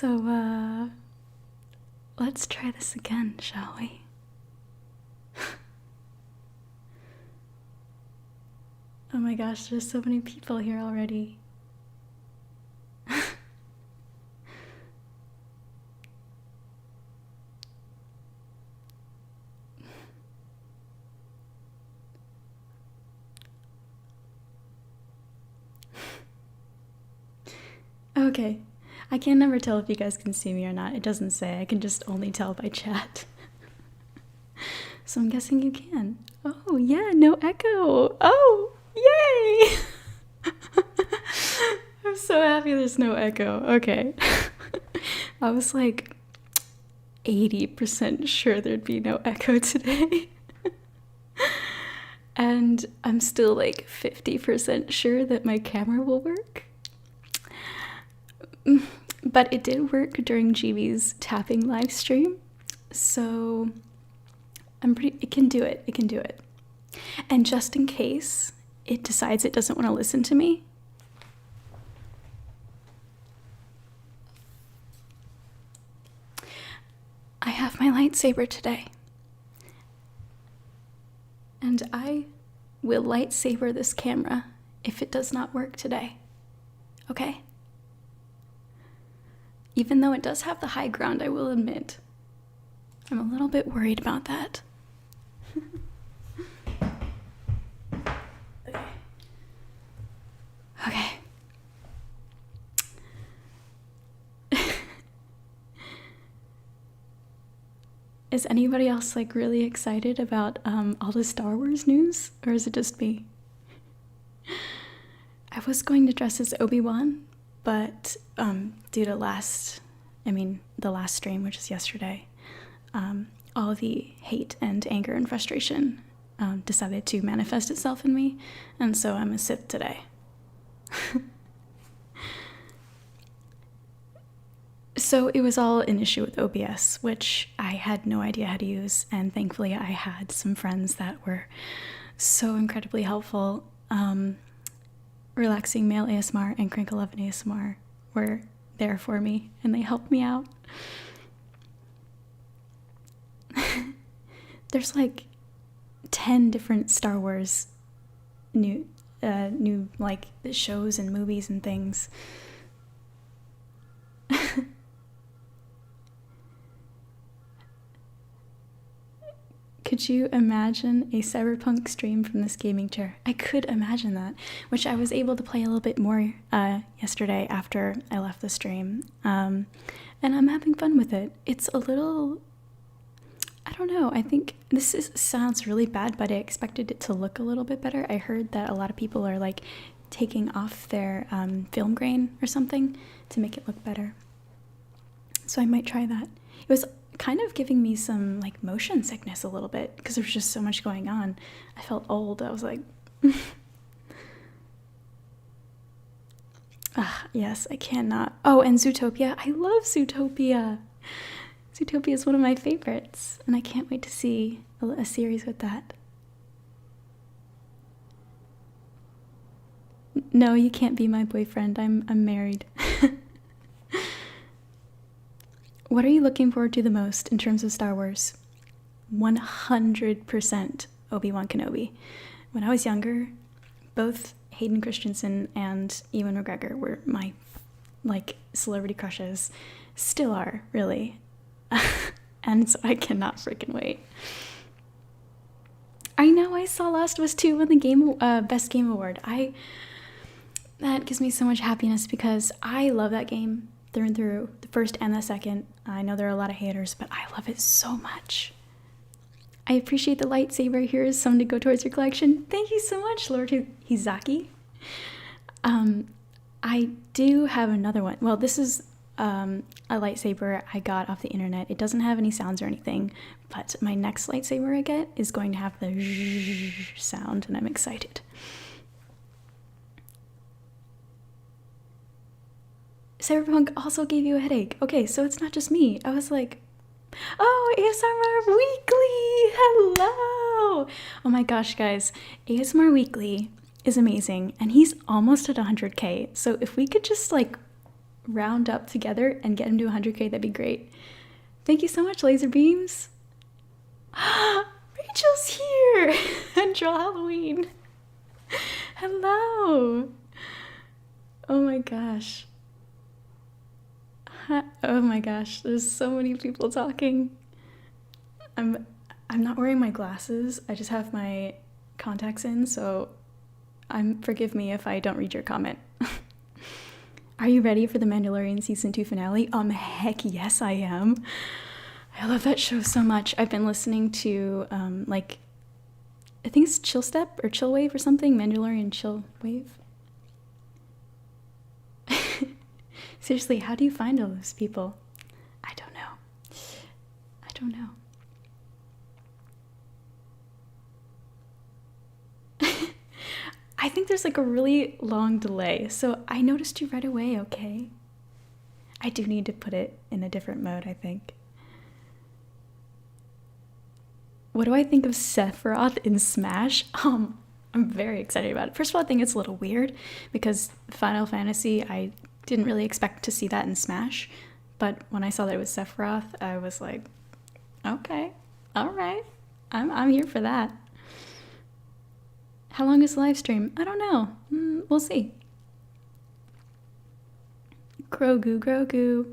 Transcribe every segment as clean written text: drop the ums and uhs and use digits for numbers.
So, let's try this again, shall we? Oh my gosh, there's so many people here already. Okay, I can never tell if you guys can see me or not. It doesn't say. I can just only tell by chat. So I'm guessing you can. Oh, yeah, no echo. Oh, yay! I'm so happy there's no echo. Okay. I was like 80% sure there'd be no echo today. And I'm still like 50% sure that my camera will work. But it did work during GB's tapping live stream, so it can do it. It can do it. And just in case it decides it doesn't want to listen to me, I have my lightsaber today. And I will lightsaber this camera if it does not work today. Okay? Even though it does have the high ground, I will admit. I'm a little bit worried about that. Okay. Is anybody else like really excited about all the Star Wars news? Or is it just me? I was going to dress as Obi-Wan, but due to the last stream, which is yesterday, all the hate and anger and frustration decided to manifest itself in me, and so I'm a Sith today. So it was all an issue with OBS, which I had no idea how to use, and thankfully I had some friends that were so incredibly helpful. Relaxing Male ASMR and Crinkle 11 ASMR were there for me, and they helped me out. There's like 10 different Star Wars new like shows and movies and things. Could you imagine a cyberpunk stream from this gaming chair? I could imagine that, which I was able to play a little bit more yesterday after I left the stream. And I'm having fun with it. It's a little, I don't know, I think sounds really bad, but I expected it to look a little bit better. I heard that a lot of people are like taking off their film grain or something to make it look better. So I might try that. It was kind of giving me some like motion sickness a little bit because there was just so much going on. I felt old. I was like, yes, I cannot. Oh, and Zootopia. I love Zootopia. Zootopia is one of my favorites, and I can't wait to see a series with that. No, you can't be my boyfriend. I'm married. What are you looking forward to the most in terms of Star Wars? 100% Obi-Wan Kenobi. When I was younger, both Hayden Christensen and Ewan McGregor were my like celebrity crushes. Still are, really. And so I cannot freaking wait. I know I saw Last of Us 2 win the Best Game Award. That gives me so much happiness because I love that game through and through, the first and the second. I know there are a lot of haters, but I love it so much. I appreciate the lightsaber. Here is some to go towards your collection. Thank you so much, Lord Hizaki. I do have another one. Well, this is a lightsaber I got off the internet. It doesn't have any sounds or anything, but my next lightsaber I get is going to have the zzzz sound, and I'm excited. Cyberpunk also gave you a headache. Okay, so it's not just me. I was like, oh, ASMR Weekly! Hello! Oh my gosh, guys. ASMR Weekly is amazing, and he's almost at 100K. So if we could just, like, round up together and get him to 100k, that'd be great. Thank you so much, Laser Beams. Rachel's here. Andrew Halloween. Hello. Oh my gosh. Oh my gosh, there's so many people talking. I'm not wearing my glasses. I just have my contacts in, so forgive me if I don't read your comment. Are you ready for the Mandalorian season 2 finale? Heck yes I am. I love that show so much. I've been listening to like, I think it's Chill Step or Chill Wave or something. Mandalorian Chill Wave. Seriously, how do you find all those people? I don't know. I don't know. I think there's like a really long delay, so I noticed you right away, okay? I do need to put it in a different mode, I think. What do I think of Sephiroth in Smash? I'm very excited about it. First of all, I think it's a little weird because Final Fantasy, I didn't really expect to see that in Smash, but when I saw that it was Sephiroth, I was like, okay, all right, I'm here for that. How long is the live stream? I don't know. We'll see. Grogu.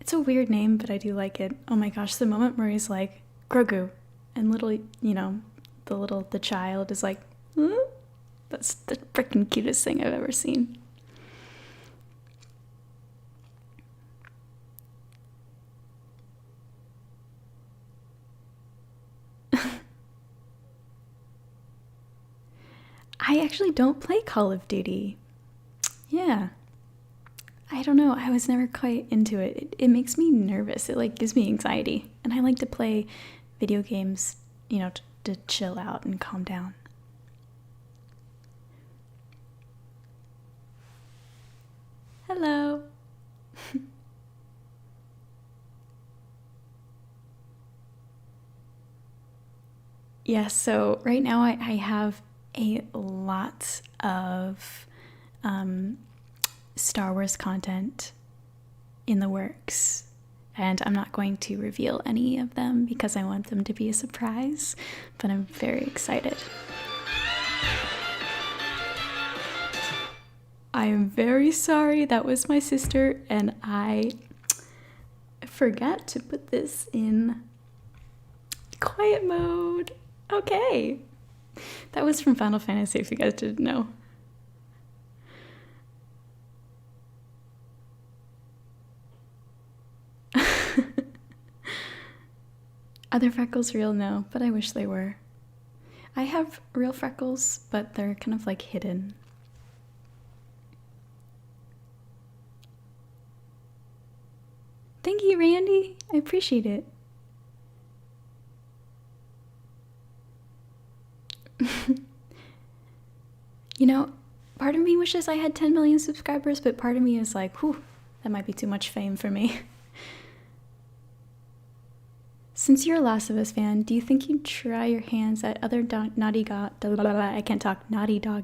It's a weird name, but I do like it. Oh my gosh, the moment where he's like, Grogu, and little, you know, the child is like, that's the freaking cutest thing I've ever seen. I actually don't play Call of Duty. Yeah. I don't know. I was never quite into it. It makes me nervous. It like gives me anxiety. And I like to play video games, you know, to chill out and calm down. Hello. Yeah, so right now I have a lot of Star Wars content in the works, and I'm not going to reveal any of them because I want them to be a surprise, but I'm very excited. I am very sorry, that was my sister, and I forgot to put this in quiet mode. Okay. That was from Final Fantasy, if you guys didn't know. Are their freckles real? No, but I wish they were. I have real freckles, but they're kind of like hidden. Thank you, Randy. I appreciate it. You know, part of me wishes I had 10 million subscribers, but part of me is like, whew, that might be too much fame for me. Since you're a Last of Us fan, do you think you'd try your hands at other Naughty Dog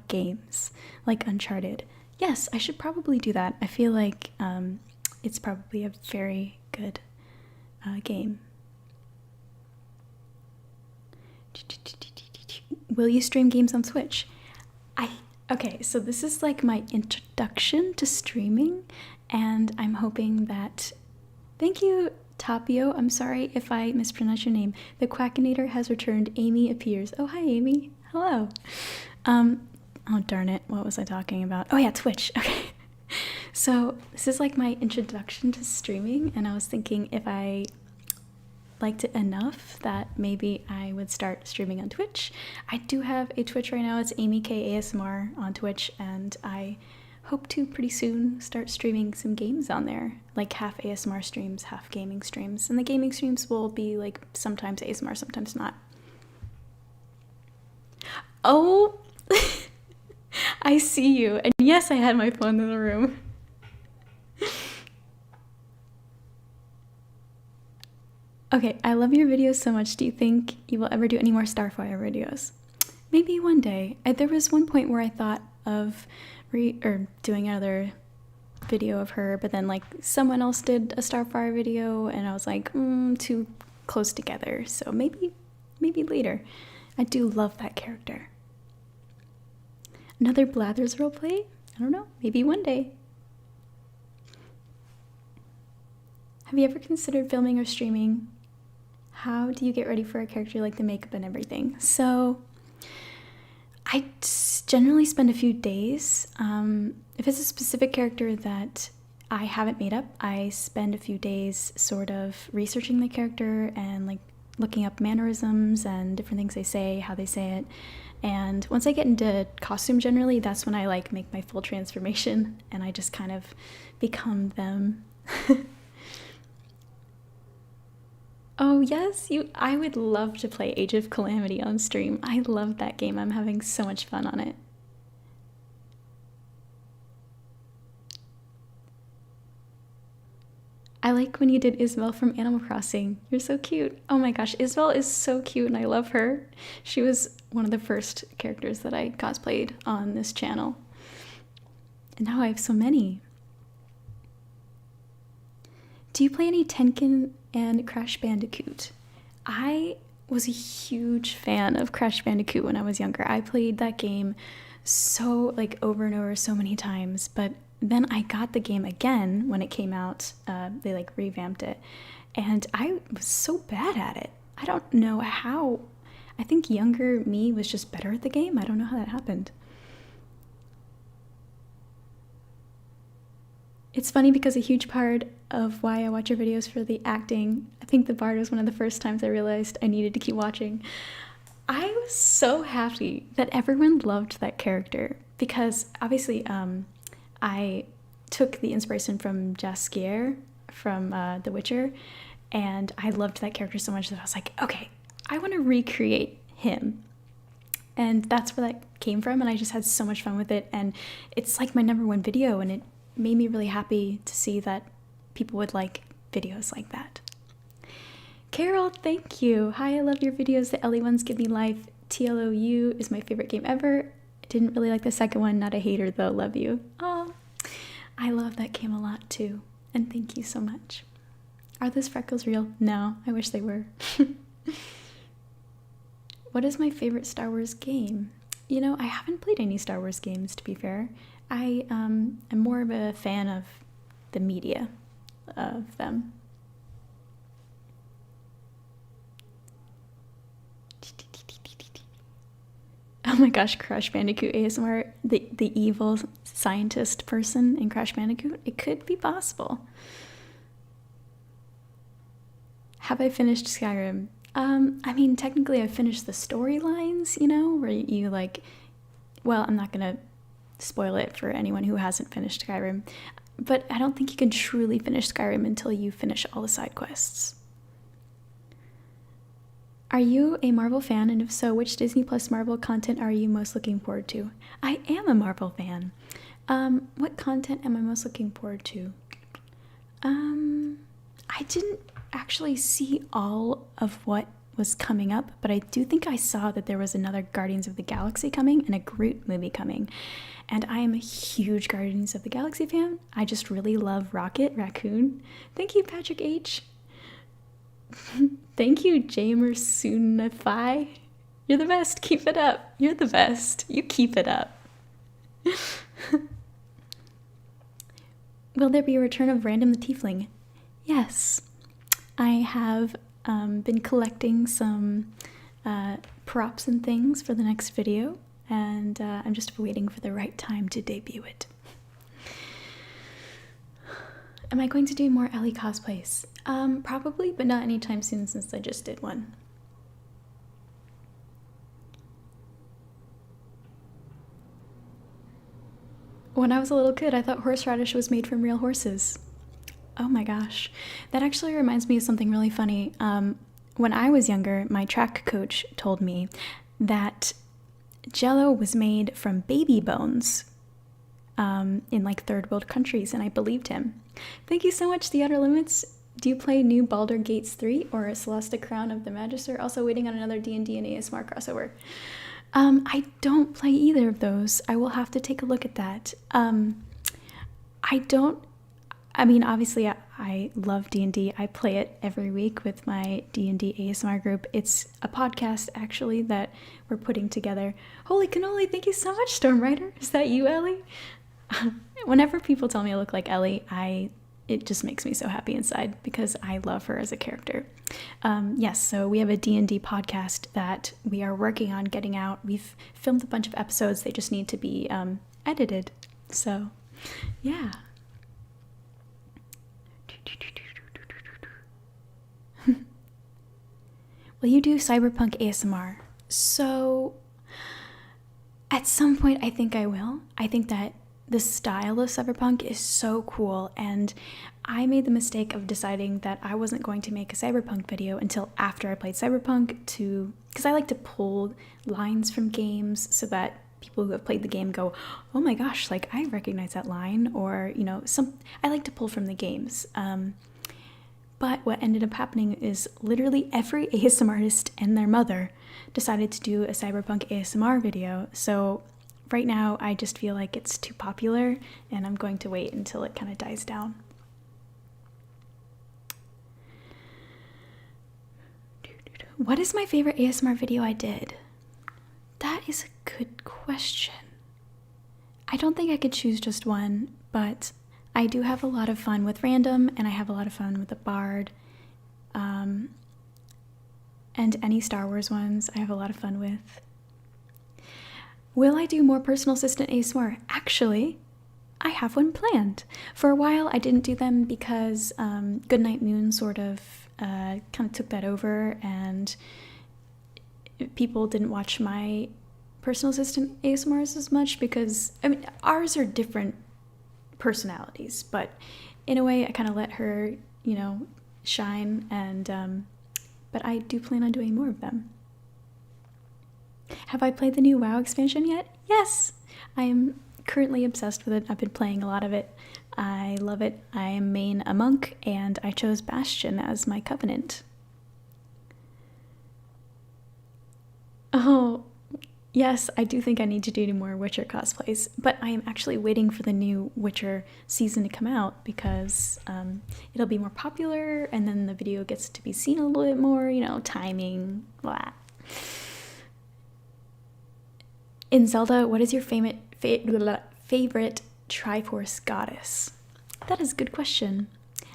games, like Uncharted? Yes, I should probably do that. I feel like it's probably a very good game. Will you stream games on Twitch? Okay, so this is like my introduction to streaming, and I'm hoping that... Thank you, Tapio. I'm sorry if I mispronounced your name. The Quackinator has returned. Amy appears. Oh, hi, Amy. Hello. Oh, darn it. What was I talking about? Oh, yeah, Twitch. Okay. So this is like my introduction to streaming, and I was thinking if I liked it enough that maybe I would start streaming on Twitch. I do have a Twitch right now. It's Amy K ASMR on Twitch, and I hope to pretty soon start streaming some games on there, like half ASMR streams, half gaming streams. And the gaming streams will be like sometimes ASMR, sometimes not. Oh, I see you. And yes, I had my phone in the room. Okay, I love your videos so much. Do you think you will ever do any more Starfire videos? Maybe one day. There was one point where I thought of doing another video of her, but then like someone else did a Starfire video, and I was like, too close together. So maybe later. I do love that character. Another Blathers roleplay? I don't know. Maybe one day. Have you ever considered filming or streaming? How do you get ready for a character, like the makeup and everything? So I generally spend a few days. If it's a specific character that I haven't made up, I spend a few days sort of researching the character and like looking up mannerisms and different things they say, how they say it. And once I get into costume generally, that's when I like make my full transformation and I just kind of become them. Oh yes, I would love to play Age of Calamity on stream. I love that game. I'm having so much fun on it. I like when you did Isabel from Animal Crossing. You're so cute. Oh my gosh, Isabel is so cute and I love her. She was one of the first characters that I cosplayed on this channel. And now I have so many. Do you play any Tenkin and Crash Bandicoot? I was a huge fan of Crash Bandicoot when I was younger. I played that game so like over and over so many times, but then I got the game again when it came out. They like revamped it, and I was so bad at it. I don't know how. I think younger me was just better at the game. I don't know how that happened. It's funny because a huge part of why I watch your videos for the acting, I think the Bard was one of the first times I realized I needed to keep watching. I was so happy that everyone loved that character because obviously I took the inspiration from Jaskier from The Witcher, and I loved that character so much that I was like, okay, I want to recreate him. And that's where that came from, and I just had so much fun with it, and it's like my #1 video, and it made me really happy to see that people would like videos like that. Carol, thank you. Hi, I love your videos. The Ellie ones give me life. TLOU is my favorite game ever. I didn't really like the second one. Not a hater though. Love you. Oh, I love that game a lot too. And thank you so much. Are those freckles real? No, I wish they were. What is my favorite Star Wars game? You know, I haven't played any Star Wars games, to be fair. I am more of a fan of the media of them. Oh my gosh, Crash Bandicoot ASMR, the evil scientist person in Crash Bandicoot, it could be possible. Have I finished Skyrim? I mean, technically I've finished the storylines, you know, where you like, well, I'm not gonna spoil it for anyone who hasn't finished Skyrim, but I don't think you can truly finish Skyrim until you finish all the side quests. Are you a Marvel fan, and if so, which Disney Plus Marvel content are you most looking forward to? I am a Marvel fan. What content am I most looking forward to? I didn't actually see all of what was coming up, but I do think I saw that there was another Guardians of the Galaxy coming and a Groot movie coming. And I am a huge Guardians of the Galaxy fan. I just really love Rocket Raccoon. Thank you, Patrick H. Thank you, Jamersoonify. You're the best. Keep it up. You're the best. You keep it up. Will there be a return of Random the Tiefling? Yes. I have been collecting some props and things for the next video, and I'm just waiting for the right time to debut it. Am I going to do more Ellie cosplays? Probably, but not anytime soon since I just did one. When I was a little kid, I thought horseradish was made from real horses. Oh my gosh. That actually reminds me of something really funny. When I was younger, my track coach told me that Jell-O was made from baby bones in like third world countries, and I believed him. Thank you so much, The Outer Limits. Do you play new Baldur Gates 3 or Celeste Crown of the Magister? Also waiting on another D&D and ASMR crossover. I don't play either of those. I will have to take a look at that. I I don't, I mean, obviously I love D&D. I play it every week with my D&D ASMR group. It's a podcast, actually, that we're putting together. Holy cannoli, thank you so much, Stormrider. Is that you, Ellie? Whenever people tell me I look like Ellie, it just makes me so happy inside because I love her as a character. Yes, so we have a D&D podcast that we are working on getting out. We've filmed a bunch of episodes. They just need to be edited. So, yeah. Will you do cyberpunk ASMR? So, at some point, I think I will. I think that the style of cyberpunk is so cool, and I made the mistake of deciding that I wasn't going to make a cyberpunk video until after I played cyberpunk, because I like to pull lines from games so that people who have played the game go, oh my gosh, like I recognize that line, or I like to pull from the games. But what ended up happening is literally every ASMR artist and their mother decided to do a cyberpunk ASMR video. So right now I just feel like it's too popular, and I'm going to wait until it kind of dies down. What is my favorite ASMR video I did? That is a good question. I don't think I could choose just one, but I do have a lot of fun with random, and I have a lot of fun with the bard. And any Star Wars ones I have a lot of fun with. Will I do more personal assistant ASMR? Actually, I have one planned. For a while, I didn't do them because Goodnight Moon sort of kind of took that over, and people didn't watch my personal assistant ASMRs as much because, I mean, ours are different personalities, but in a way, I kind of let her, shine, and but I do plan on doing more of them. Have I played the new WoW expansion yet? Yes! I am currently obsessed with it. I've been playing a lot of it. I love it. I am main a monk, and I chose Bastion as my covenant. Oh, yes, I do think I need to do more Witcher cosplays, but I am actually waiting for the new Witcher season to come out because it'll be more popular, and then the video gets to be seen a little bit more, timing, blah. In Zelda, what is your favorite Triforce goddess? That is a good question.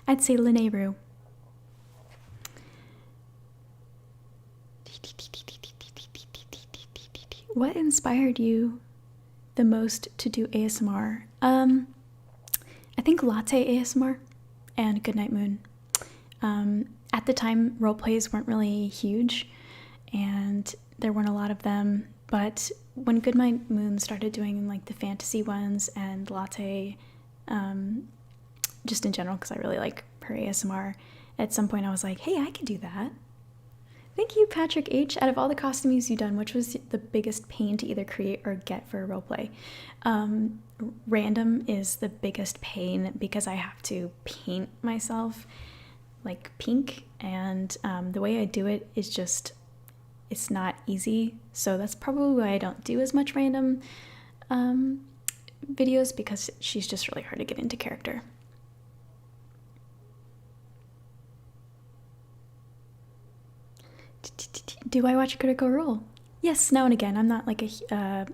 I'd say Lineru. What inspired you the most to do ASMR? I think Latte ASMR and Goodnight Moon. At the time, roleplays weren't really huge, and there weren't a lot of them, but when Goodnight Moon started doing like the fantasy ones and Latte, just in general, because I really like her ASMR, at some point I was like, hey, I can do that. Thank you, Patrick H. Out of all the costumes you've done, which was the biggest pain to either create or get for a roleplay? Random is the biggest pain because I have to paint myself like pink, and the way I do it is just, it's not easy. So that's probably why I don't do as much random videos, because she's just really hard to get into character. Do I watch Critical Role? Yes, now and again. I'm not like a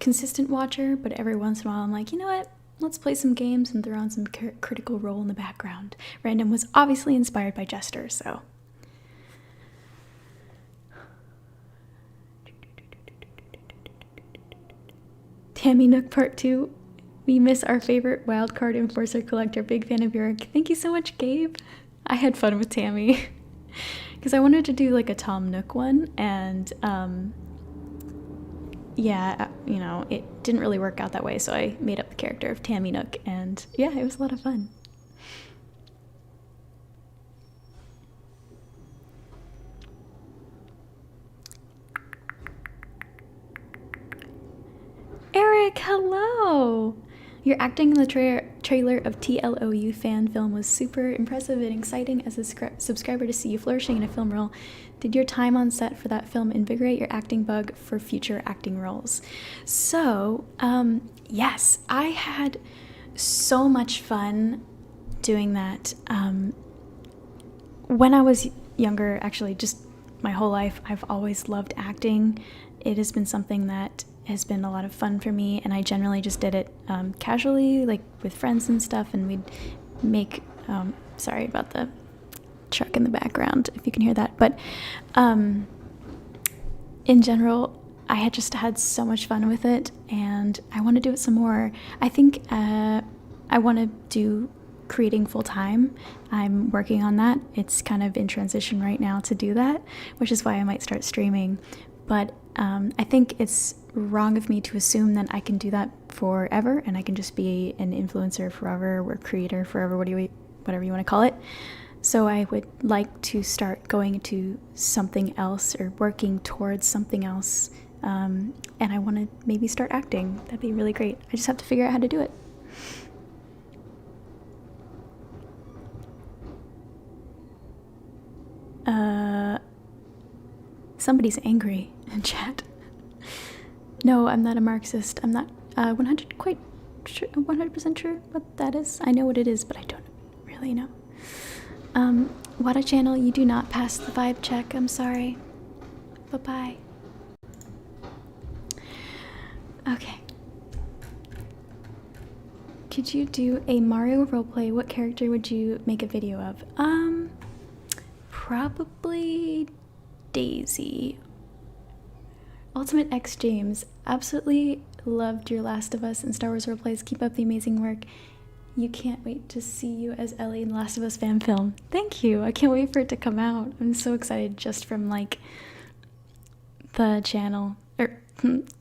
consistent watcher, but every once in a while I'm like, you know what? Let's play some games and throw on some Critical Role in the background. Random was obviously inspired by Jester, so. Tammy Nook Part 2. We miss our favorite wildcard enforcer collector. Big fan of your work. Thank you so much, Gabe. I had fun with Tammy. Because I wanted to do like a Tom Nook one, and yeah, it didn't really work out that way, so I made up the character of Tammy Nook, and yeah, it was a lot of fun. Eric, hello! Your acting in the trailer of TLOU fan film was super impressive and exciting. As a subscriber to see you flourishing in a film role, did your time on set for that film invigorate your acting bug for future acting roles? So, yes, I had so much fun doing that. When I was younger, actually, just my whole life, I've always loved acting. It has been something that has been a lot of fun for me, and I generally just did it casually, like with friends and stuff, and we'd make, sorry about the truck in the background, if you can hear that, but in general, I had just had so much fun with it, and I want to do it some more. I think I want to do creating full time. I'm working on that. It's kind of in transition right now to do that, which is why I might start streaming. But I think it's wrong of me to assume that I can do that forever and I can just be an influencer forever or creator forever, whatever you want to call it. So I would like to start going into something else or working towards something else. And I want to maybe start acting. That'd be really great. I just have to figure out how to do it. Somebody's angry in chat. No, I'm not a Marxist. I'm not 100% sure what that is. I know what it is, but I don't really know. What a channel, you do not pass the vibe check. I'm sorry. Bye-bye. Okay. Could you do a Mario roleplay? What character would you make a video of? Probably Daisy. Ultimate X James. Absolutely loved your Last of Us and Star Wars roleplays. Keep up the amazing work. You can't wait to see you as Ellie in the Last of Us fan film. Thank you. I can't wait for it to come out. I'm so excited just from like the channel, or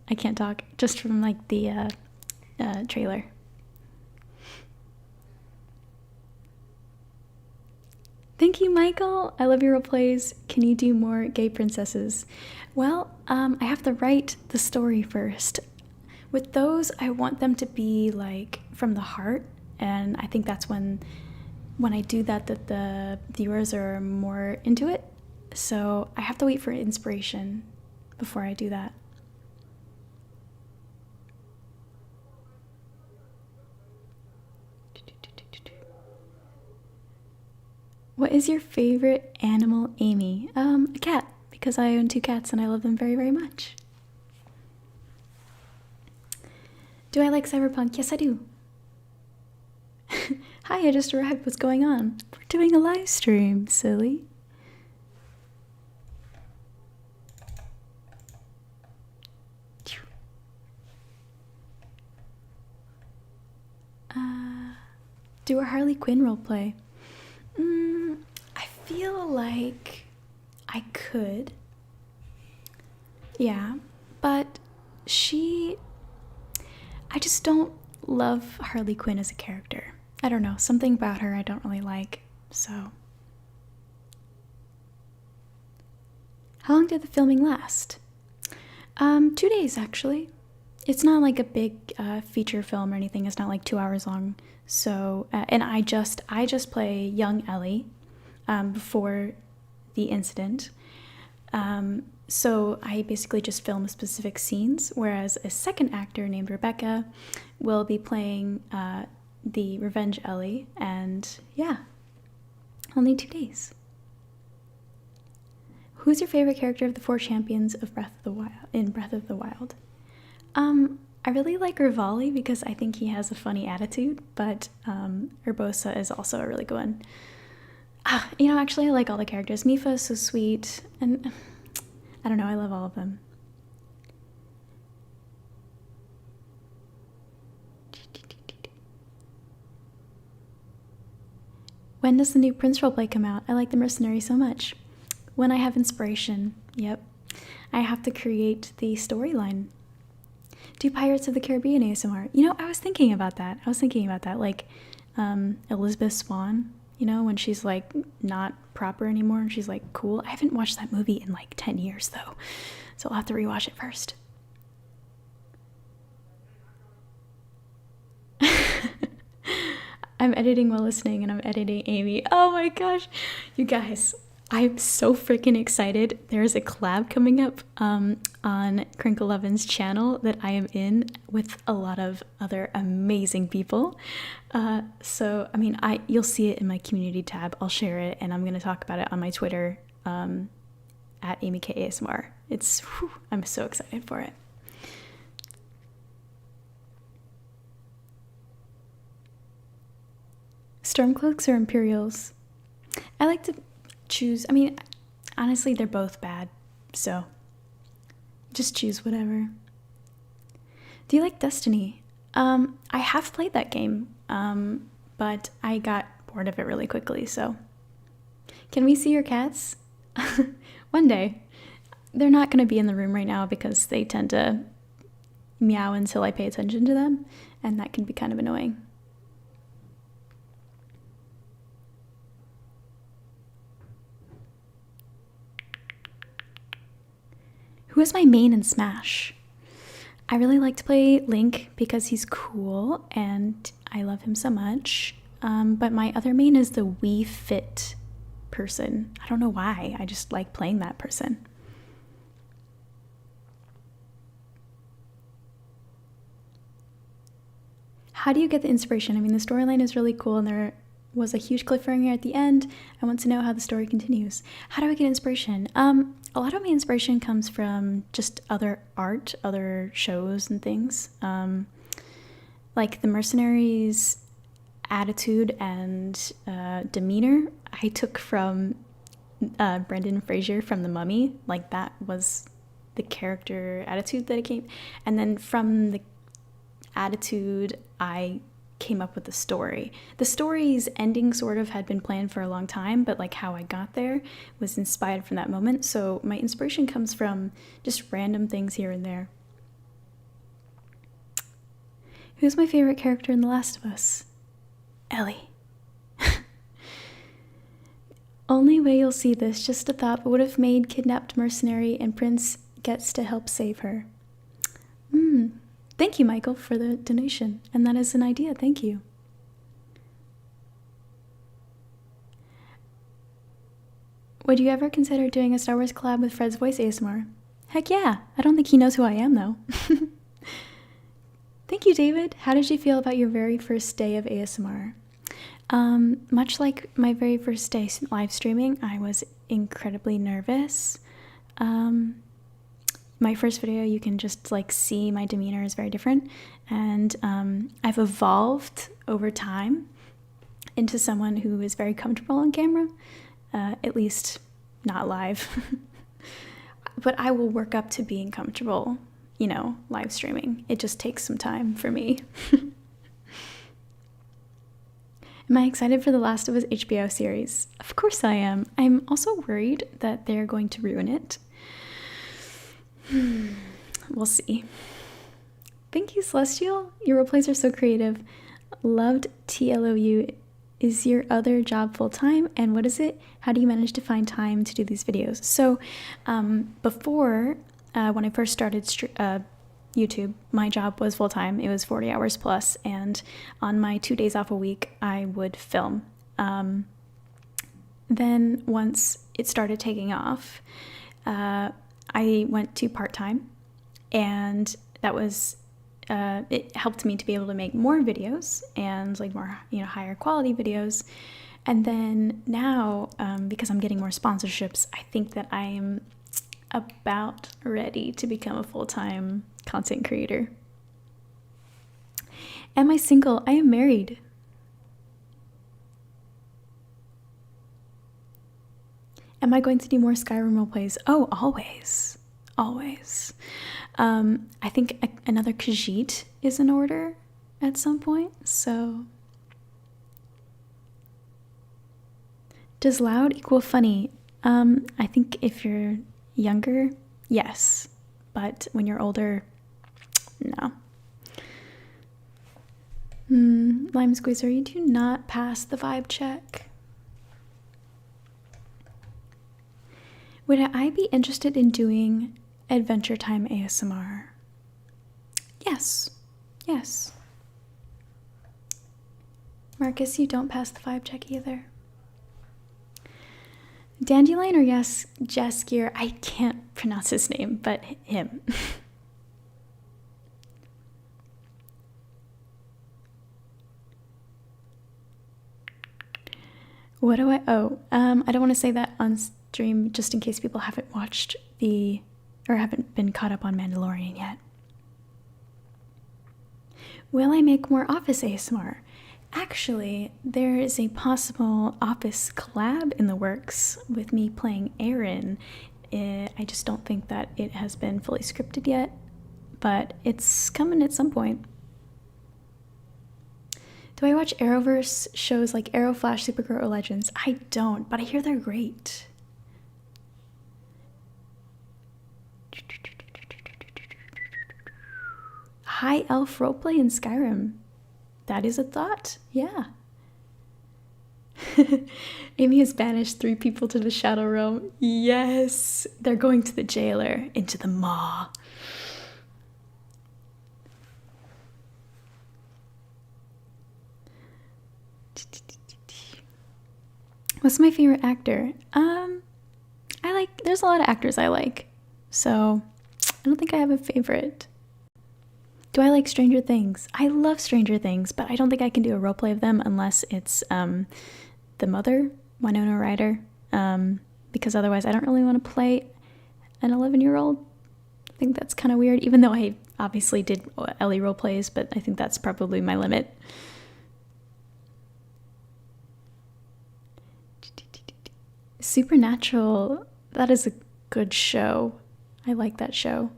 I can't talk, just from like the trailer. Thank you, Michael. I love your roleplays. Can you do more gay princesses? Well, I have to write the story first. With those, I want them to be like from the heart, and I think that's when I do that the viewers are more into it. So I have to wait for inspiration before I do that. What is your favorite animal, Amy? A cat, because I own 2 cats and I love them very, very much. Do I like cyberpunk? Yes, I do. Hi, I just arrived. What's going on? We're doing a live stream, silly. Do a Harley Quinn roleplay. I feel like I could. Yeah, but I just don't love Harley Quinn as a character. I don't know, something about her I don't really like, so. How long did the filming last? 2 days, actually. It's not like a big feature film or anything. It's not like 2 hours long. So, and I just play young Ellie before the incident. So I basically just film specific scenes, whereas a second actor named Rebecca will be playing the Revenge Ellie, and yeah, only 2 days. Who's your favorite character of the 4 champions of Breath of the Wild? I really like Rivali because I think he has a funny attitude, but Urbosa is also a really good one. Actually, I like all the characters. Mifa is so sweet, and I don't know, I love all of them. When does the new Prince roleplay come out? I like the Mercenary so much. When I have inspiration, yep. I have to create the storyline. Do Pirates of the Caribbean ASMR? I was thinking about that. Like Elizabeth Swann, when she's like not proper anymore and she's like cool. I haven't watched that movie in like 10 years though, so I'll have to rewatch it first. I'm editing while listening and I'm editing Amy. Oh my gosh, you guys, I'm so freaking excited. There's a collab coming up on Crinkle Lovin's channel that I am in with a lot of other amazing people. So, I mean, you'll see it in my community tab. I'll share it, and I'm going to talk about it on my Twitter at AmyKASMR. I'm so excited for it. Stormcloaks or Imperials? I like to choose, I mean, honestly, they're both bad, so just choose whatever. Do you like Destiny? I have played that game, but I got bored of it really quickly, so. Can we see your cats? One day. They're not going to be in the room right now because they tend to meow until I pay attention to them, and that can be kind of annoying. Who is my main in Smash? I really like to play Link because he's cool and I love him so much. But my other main is the Wii Fit person. I don't know why. I just like playing that person. How do you get the inspiration? I mean, the storyline is really cool and there was a huge cliffhanger at the end. I want to know how the story continues. How do I get inspiration? A lot of my inspiration comes from just other art, other shows and things. Like the Mercenaries' attitude and demeanor, I took from Brendan Fraser from The Mummy. Like that was the character attitude that it came. And then from the attitude, I came up with the story. The story's ending sort of had been planned for a long time, but like how I got there was inspired from that moment. So my inspiration comes from just random things here and there. Who's my favorite character in The Last of Us? Ellie. Only way you'll see this, just a thought, but would have made kidnapped mercenary and Prince gets to help save her. Thank you, Michael, for the donation. And that is an idea. Thank you. Would you ever consider doing a Star Wars collab with Fred's Voice ASMR? Heck yeah. I don't think he knows who I am, though. Thank you, David. How did you feel about your very first day of ASMR? Much like my very first day live streaming, I was incredibly nervous. My first video, you can just like see my demeanor is very different, and I've evolved over time into someone who is very comfortable on camera, at least not live. But I will work up to being comfortable, you know, live streaming. It just takes some time for me. Am I excited for the Last of Us HBO series? Of course I am. I'm also worried that they're going to ruin it. We'll see. Thank you, Celestial. Your roleplays are so creative. Loved TLOU. Is your other job full-time? And what is it? How do you manage to find time to do these videos? So before, when I first started YouTube, my job was full-time. It was 40 hours plus. And on my 2 days off a week, I would film. Then once it started taking off, I went to part-time, and that was, it helped me to be able to make more videos and like more, you know, higher quality videos. And then now, because I'm getting more sponsorships, I think that I am about ready to become a full-time content creator. Am I single? I am married. Am I going to do more Skyrim roleplays? Oh, always. Always. I think another Khajiit is in order at some point, so. Does loud equal funny? I think if you're younger, yes. But when you're older, no. Lime Squeezer, you do not pass the vibe check. Would I be interested in doing Adventure Time ASMR? Yes. Yes. Marcus, you don't pass the vibe check either. Dandelion or yes, Jaskier, I can't pronounce his name, but him. What do I, I don't want to say that on stream just in case people haven't watched or haven't been caught up on Mandalorian yet. Will I make more Office ASMR? Actually, there is a possible Office collab in the works with me playing Aaron. I just don't think that it has been fully scripted yet, but it's coming at some point. Do I watch Arrowverse shows like Arrow, Flash, Supergirl, or Legends? I don't, but I hear they're great. High elf roleplay in Skyrim. That is a thought, yeah. Amy has banished 3 people to the Shadow Realm. Yes, they're going to the jailer, into the maw. What's my favorite actor? There's a lot of actors I like, so I don't think I have a favorite. Do I like Stranger Things? I love Stranger Things, but I don't think I can do a roleplay of them unless it's the mother, Winona Ryder, because otherwise I don't really want to play an 11-year-old. I think that's kind of weird, even though I obviously did Ellie roleplays, but I think that's probably my limit. Supernatural, that is a good show. I like that show.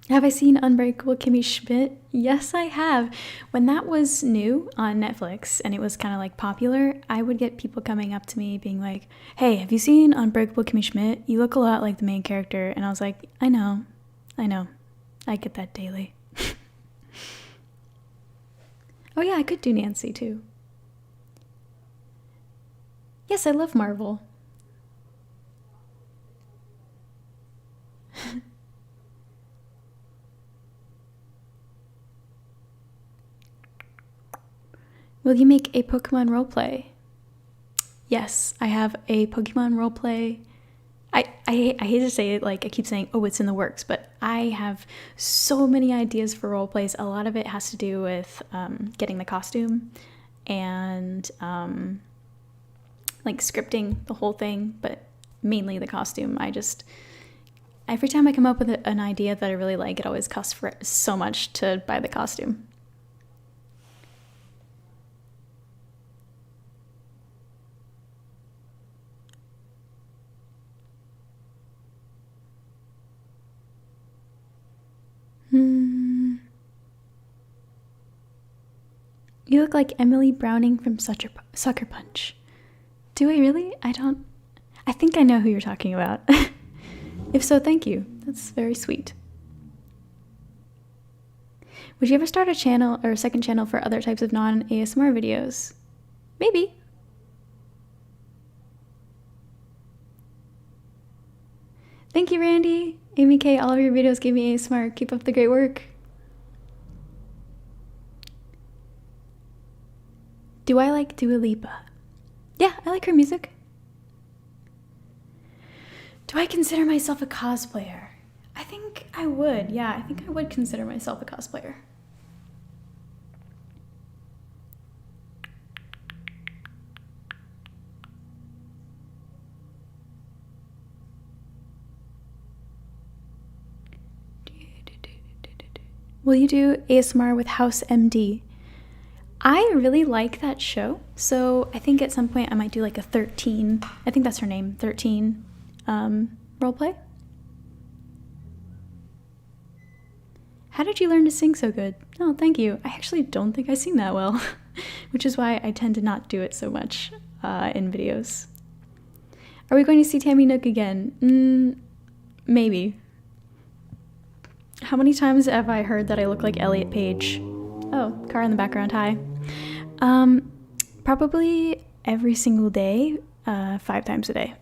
Have I seen Unbreakable Kimmy Schmidt? Yes, I have. When that was new on Netflix and it was kind of like popular, I would get people coming up to me being like, hey, have you seen Unbreakable Kimmy Schmidt? You look a lot like the main character. And I was like, I know. I get that daily. Oh yeah, I could do Nancy too. Yes, I love Marvel. Will you make a Pokemon roleplay? Yes, I have a Pokemon roleplay. I hate to say it, like I keep saying, oh, it's in the works, but I have so many ideas for roleplays. A lot of it has to do with getting the costume and like scripting the whole thing, but mainly the costume. Every time I come up with an idea that I really like, it always costs for so much to buy the costume. You look like Emily Browning from Sucker Punch. Do I really? I think I know who you're talking about. If so, thank you. That's very sweet. Would you ever start a channel or a second channel for other types of non-ASMR videos? Maybe. Thank you, Randy. Amy K, all of your videos gave me ASMR. Keep up the great work. Do I like Dua Lipa? Yeah, I like her music. Do I consider myself a cosplayer? I think I would. Yeah, I think I would consider myself a cosplayer. Will you do ASMR with House MD? I really like that show, so I think at some point I might do like a 13, I think that's her name, 13 roleplay. How did you learn to sing so good? Oh, thank you. I actually don't think I sing that well, which is why I tend to not do it so much in videos. Are we going to see Tammy Nook again? Maybe. How many times have I heard that I look like Elliot Page? Oh, car in the background, hi. Probably every single day, 5 times a day.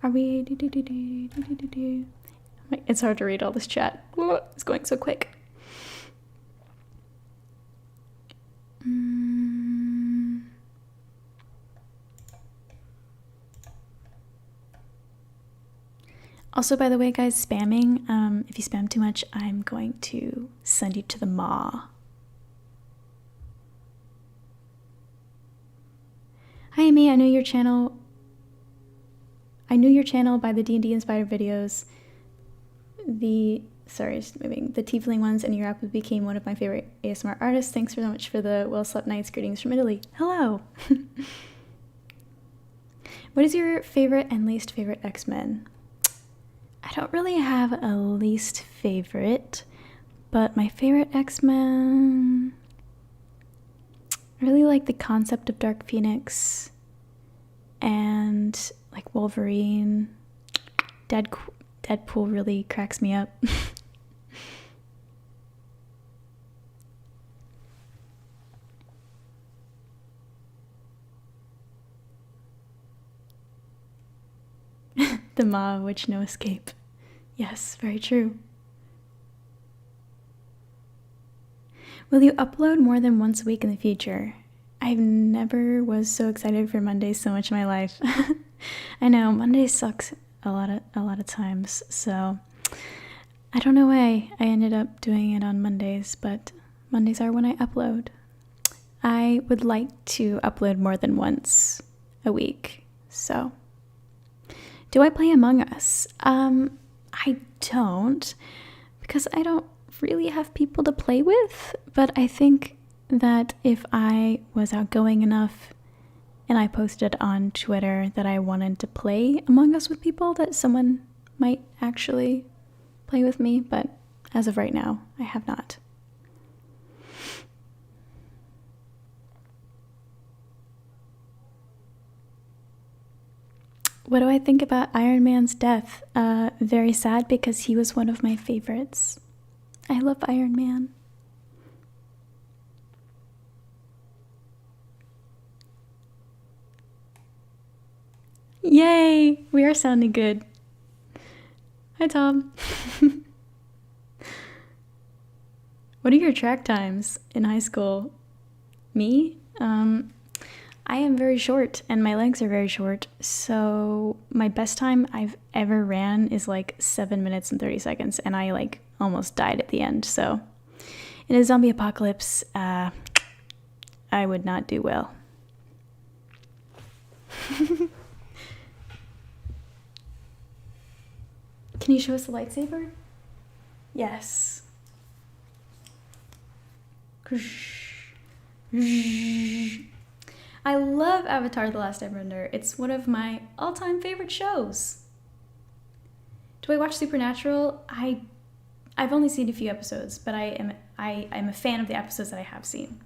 Are we? It's hard to read all this chat. Oh, it's going so quick. Also, by the way, guys, spamming, if you spam too much, I'm going to send you to the maw. Hi, Amy, I knew your channel by the D&D inspired videos. The tiefling ones, and your app became one of my favorite ASMR artists. Thanks so much for the well-slept nights. Greetings from Italy. Hello! What is your favorite and least favorite X-Men? I don't really have a least favorite, but my favorite X-Men... I really like the concept of Dark Phoenix and like Wolverine. Deadpool really cracks me up. The maw of which no escape. Yes, very true. Will you upload more than once a week in the future? I've never was so excited for Mondays so much in my life. I know, Mondays sucks a lot of times, so I don't know why I ended up doing it on Mondays, but Mondays are when I upload. I would like to upload more than once a week, so. Do I play Among Us? I don't, because I don't really have people to play with, but I think that if I was outgoing enough and I posted on Twitter that I wanted to play Among Us with people, that someone might actually play with me, but as of right now, I have not. What do I think about Iron Man's death? Very sad, because he was one of my favorites. I love Iron Man. Yay! We are sounding good. Hi, Tom. What are your track times in high school? Me? I am very short and my legs are very short, so my best time I've ever ran is like 7 minutes and 30 seconds, and I like almost died at the end, so in a zombie apocalypse, I would not do well. Can you show us the lightsaber? Yes. I love Avatar: The Last Airbender. It's one of my all-time favorite shows. Do I watch Supernatural? I've only seen a few episodes, but I'm a fan of the episodes that I have seen.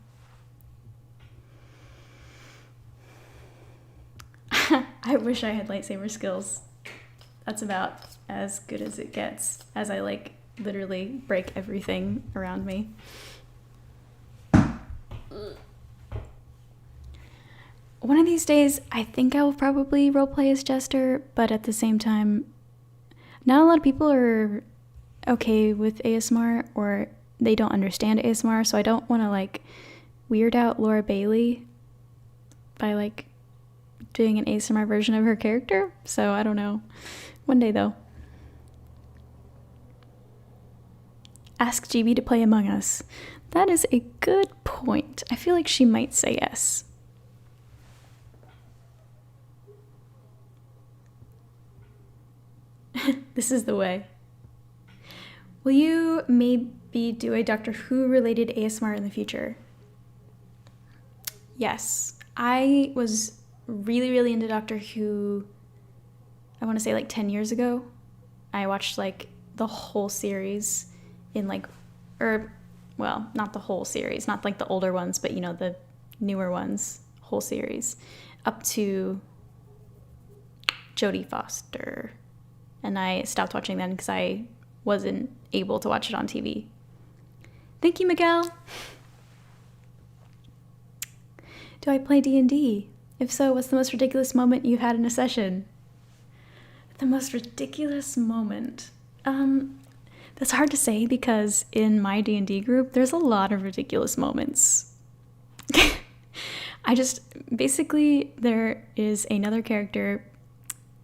I wish I had lightsaber skills. That's about as good as it gets, as I like literally break everything around me. One of these days, I think I will probably roleplay as Jester, but at the same time, not a lot of people are okay with ASMR, or they don't understand ASMR, so I don't want to like weird out Laura Bailey by like doing an ASMR version of her character, so I don't know. One day though. Ask GB to play Among Us. That is a good point. I feel like she might say yes. This is the way. Will you maybe do a Doctor Who related ASMR in the future? Yes. I was really into Doctor Who, I want to say like 10 years ago. I watched like the whole series in like, well, not the whole series, not like the older ones, but you know, the newer ones, whole series, up to Jodie Foster. And I stopped watching then because I wasn't able to watch it on TV. Thank you, Miguel. Do I play D&D? If so, what's the most ridiculous moment you've had in a session? The most ridiculous moment? That's hard to say because in my D&D group, there's a lot of ridiculous moments. Basically, there is another character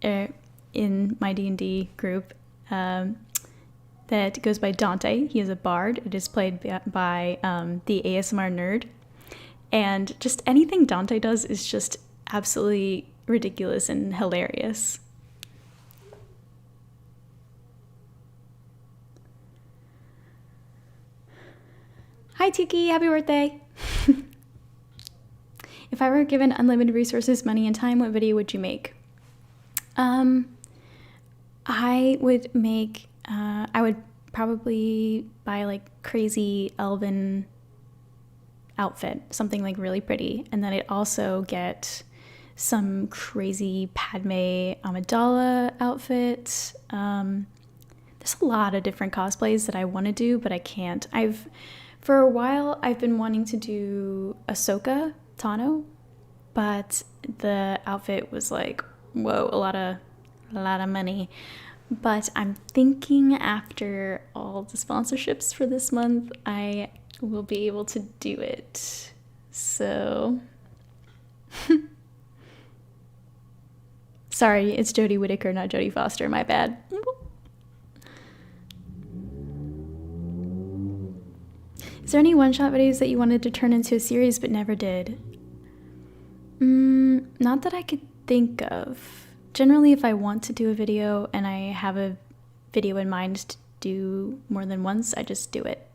in my D&D group that goes by Dante. He is a bard. It is played by the ASMR nerd. And just anything Dante does is just absolutely ridiculous and hilarious. Hi, Tiki. Happy birthday. If I were given unlimited resources, money, and time, what video would you make? I would make, I would probably buy like crazy elven outfit, something like really pretty. And then I'd also get some crazy Padme Amidala outfit. There's a lot of different cosplays that I want to do, but I can't. For a while, I've been wanting to do Ahsoka Tano, but the outfit was like, whoa, a lot of money. But I'm thinking after all the sponsorships for this month, I will be able to do it. So, sorry, it's Jodie Whittaker, not Jodie Foster. My bad. Is there any one-shot videos that you wanted to turn into a series but never did? Not that I could think of. Generally, if I want to do a video and I have a video in mind to do more than once, I just do it.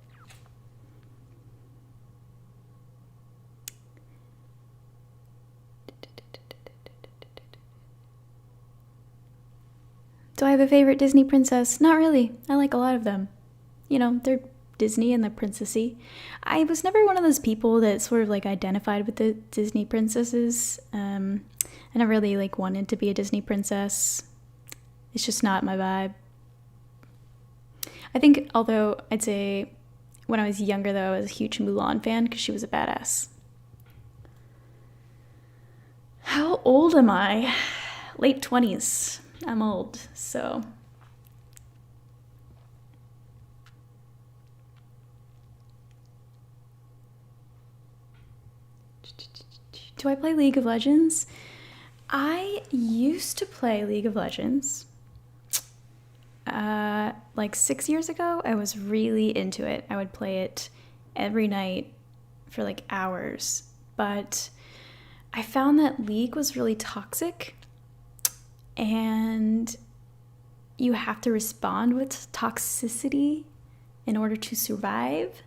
Do I have a favorite Disney princess? Not really. I like a lot of them. You know, they're Disney and the princessy. I was never one of those people that sort of like identified with the Disney princesses. I never really like wanted to be a Disney princess. It's just not my vibe. I think, although I'd say when I was younger though, I was a huge Mulan fan because she was a badass. How old am I? Late 20s. I'm old, so. Do I play League of Legends? I used to play League of Legends. Like 6 years ago, I was really into it. I would play it every night for like hours. But I found that League was really toxic. And you have to respond with toxicity in order to survive.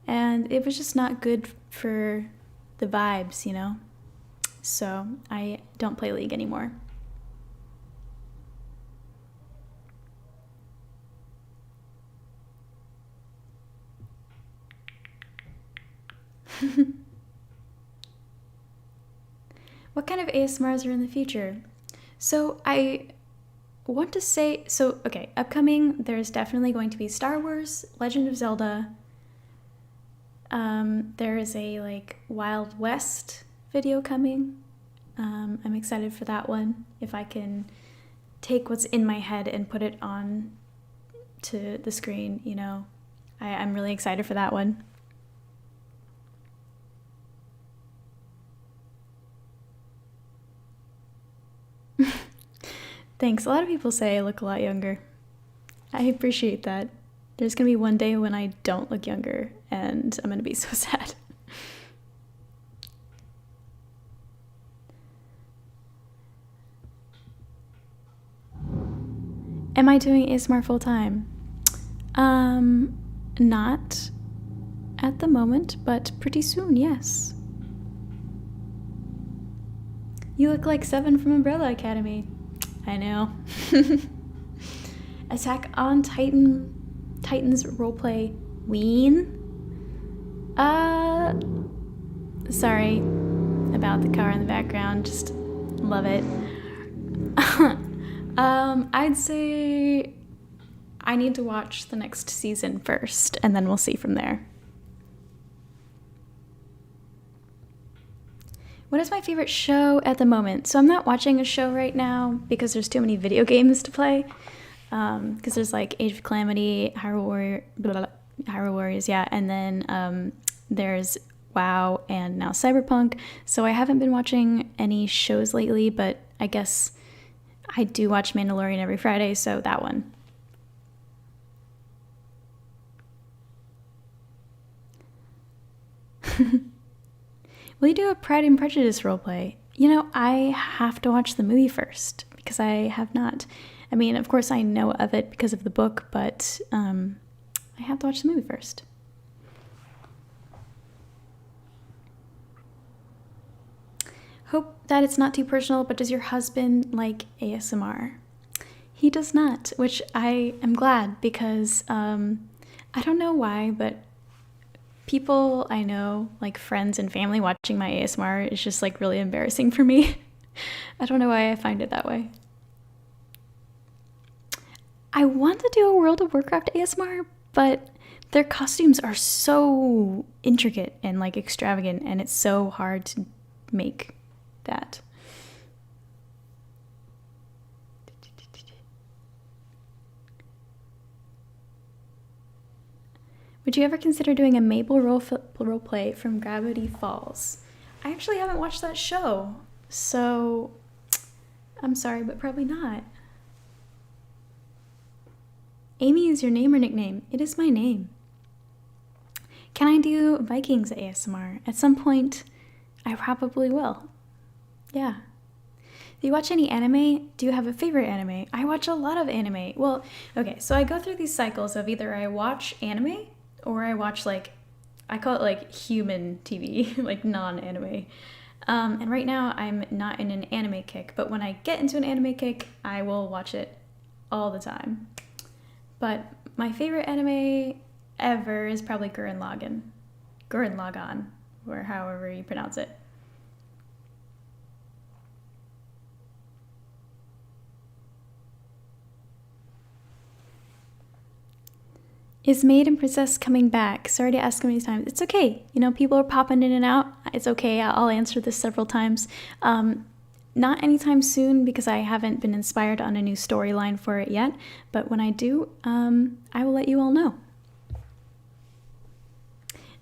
And it was just not good for the vibes, you know? So I don't play League anymore. What kind of ASMRs are in the future? So I want to say, okay, upcoming, there's definitely going to be Star Wars, Legend of Zelda. There is a like Wild West video coming. I'm excited for that one. If I can take what's in my head and put it on to the screen, you know, I'm really excited for that one. Thanks. A lot of people say I look a lot younger. I appreciate that. There's gonna be one day when I don't look younger, and I'm gonna be so sad. Am I doing ASMR full time? Not at the moment, but pretty soon, yes. You look like Seven from Umbrella Academy. I know. Attack on Titan's roleplay ween. Sorry about the car in the background. Just love it. I'd say I need to watch the next season first, and then we'll see from there. What is my favorite show at the moment? So I'm not watching a show right now because there's too many video games to play. because there's like Age of Calamity, Hyrule Warriors, yeah, and then there's WoW and now Cyberpunk. So I haven't been watching any shows lately, but I guess I do watch Mandalorian every Friday, so that one. Will you do a Pride and Prejudice roleplay? You know, I have to watch the movie first because I have not. I mean, of course I know of it because of the book, but I have to watch the movie first. Hope that it's not too personal, but does your husband like ASMR? He does not, which I am glad because I don't know why, but people I know, like friends and family, watching my ASMR is just like really embarrassing for me. I don't know why I find it that way. I want to do a World of Warcraft ASMR, but their costumes are so intricate and like extravagant, and it's so hard to make that. Would you ever consider doing a Mabel roleplay from Gravity Falls? I actually haven't watched that show, so I'm sorry, but probably not. Amy is your name or nickname? It is my name. Can I do Vikings ASMR? At some point, I probably will. Yeah. Do you watch any anime? Do you have a favorite anime? I watch a lot of anime. Well, okay, so I go through these cycles of either I watch anime or I watch like, I call it like human TV, like non-anime. And right now I'm not in an anime kick, but when I get into an anime kick, I will watch it all the time. But my favorite anime ever is probably Gurren Lagann, or however you pronounce it. Is Maid and Princess coming back? Sorry to ask so many times. It's okay. You know, people are popping in and out. It's okay. I'll answer this several times. Not anytime soon because I haven't been inspired on a new storyline for it yet. But when I do, I will let you all know.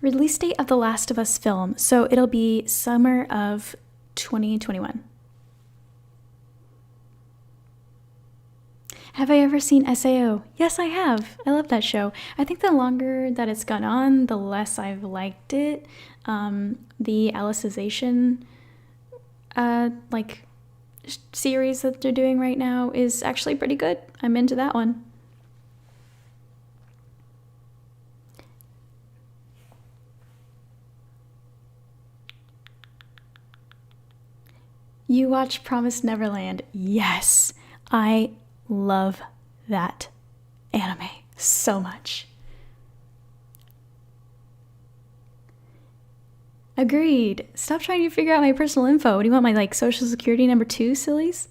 Release date of the Last of Us film. So it'll be summer of 2021. Have I ever seen SAO? Yes, I have. I love that show. I think the longer that it's gone on, the less I've liked it. The Alicization series that they're doing right now is actually pretty good. I'm into that one. You watch Promised Neverland? Yes, I love that anime so much. Agreed. Stop trying to figure out my personal info. Do you want my like social security number too, sillies?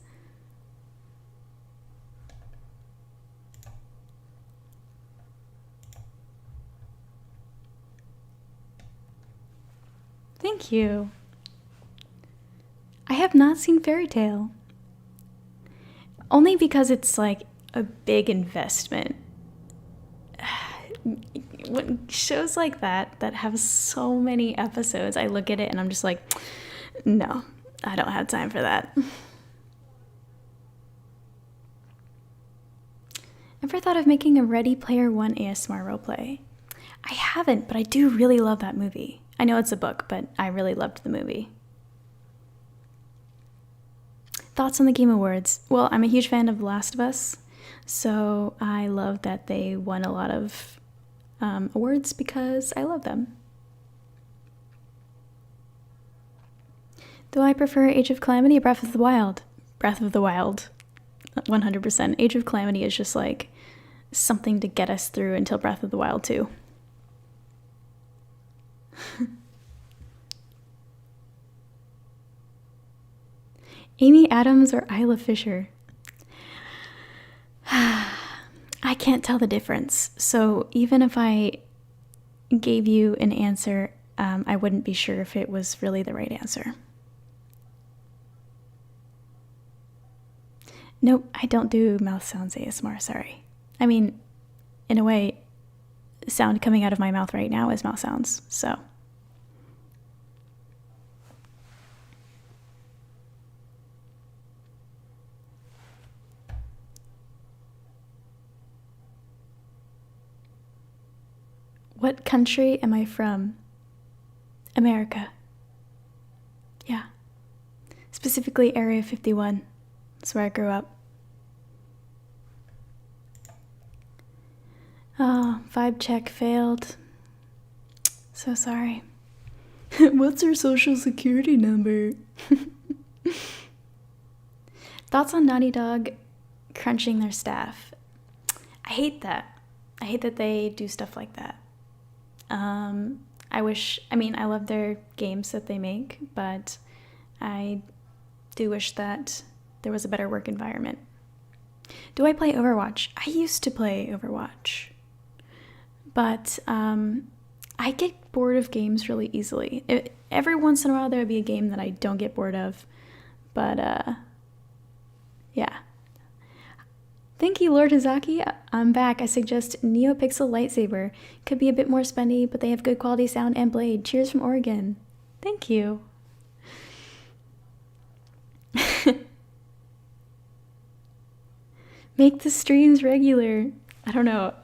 Thank you. I have not seen Fairy Tail. Only because it's like a big investment. When shows like that have so many episodes, I look at it and I'm just like, no, I don't have time for that. Ever thought of making a Ready Player One ASMR roleplay? I haven't, but I do really love that movie. I know it's a book, but I really loved the movie. Thoughts on the Game Awards? Well, I'm a huge fan of The Last of Us, so I love that they won a lot of awards because I love them. Do I prefer Age of Calamity or Breath of the Wild? Breath of the Wild, 100%. Age of Calamity is just like something to get us through until Breath of the Wild 2. Amy Adams or Isla Fisher? I can't tell the difference. So even if I gave you an answer, I wouldn't be sure if it was really the right answer. Nope, I don't do mouth sounds ASMR, sorry. I mean, in a way, sound coming out of my mouth right now is mouth sounds, so. What country am I from? America. Yeah. Specifically Area 51. That's where I grew up. Oh, vibe check failed. So sorry. What's your social security number? Thoughts on Naughty Dog crunching their staff? I hate that. I hate that they do stuff like that. I love their games that they make, but I do wish that there was a better work environment. Do I play Overwatch? I used to play Overwatch, but I get bored of games really easily. Every once in a while there would be a game that I don't get bored of, but yeah. Thank you, Lord Hizaki. I'm back. I suggest NeoPixel Lightsaber. Could be a bit more spendy, but they have good quality sound and blade. Cheers from Oregon. Thank you. Make the streams regular. I don't know.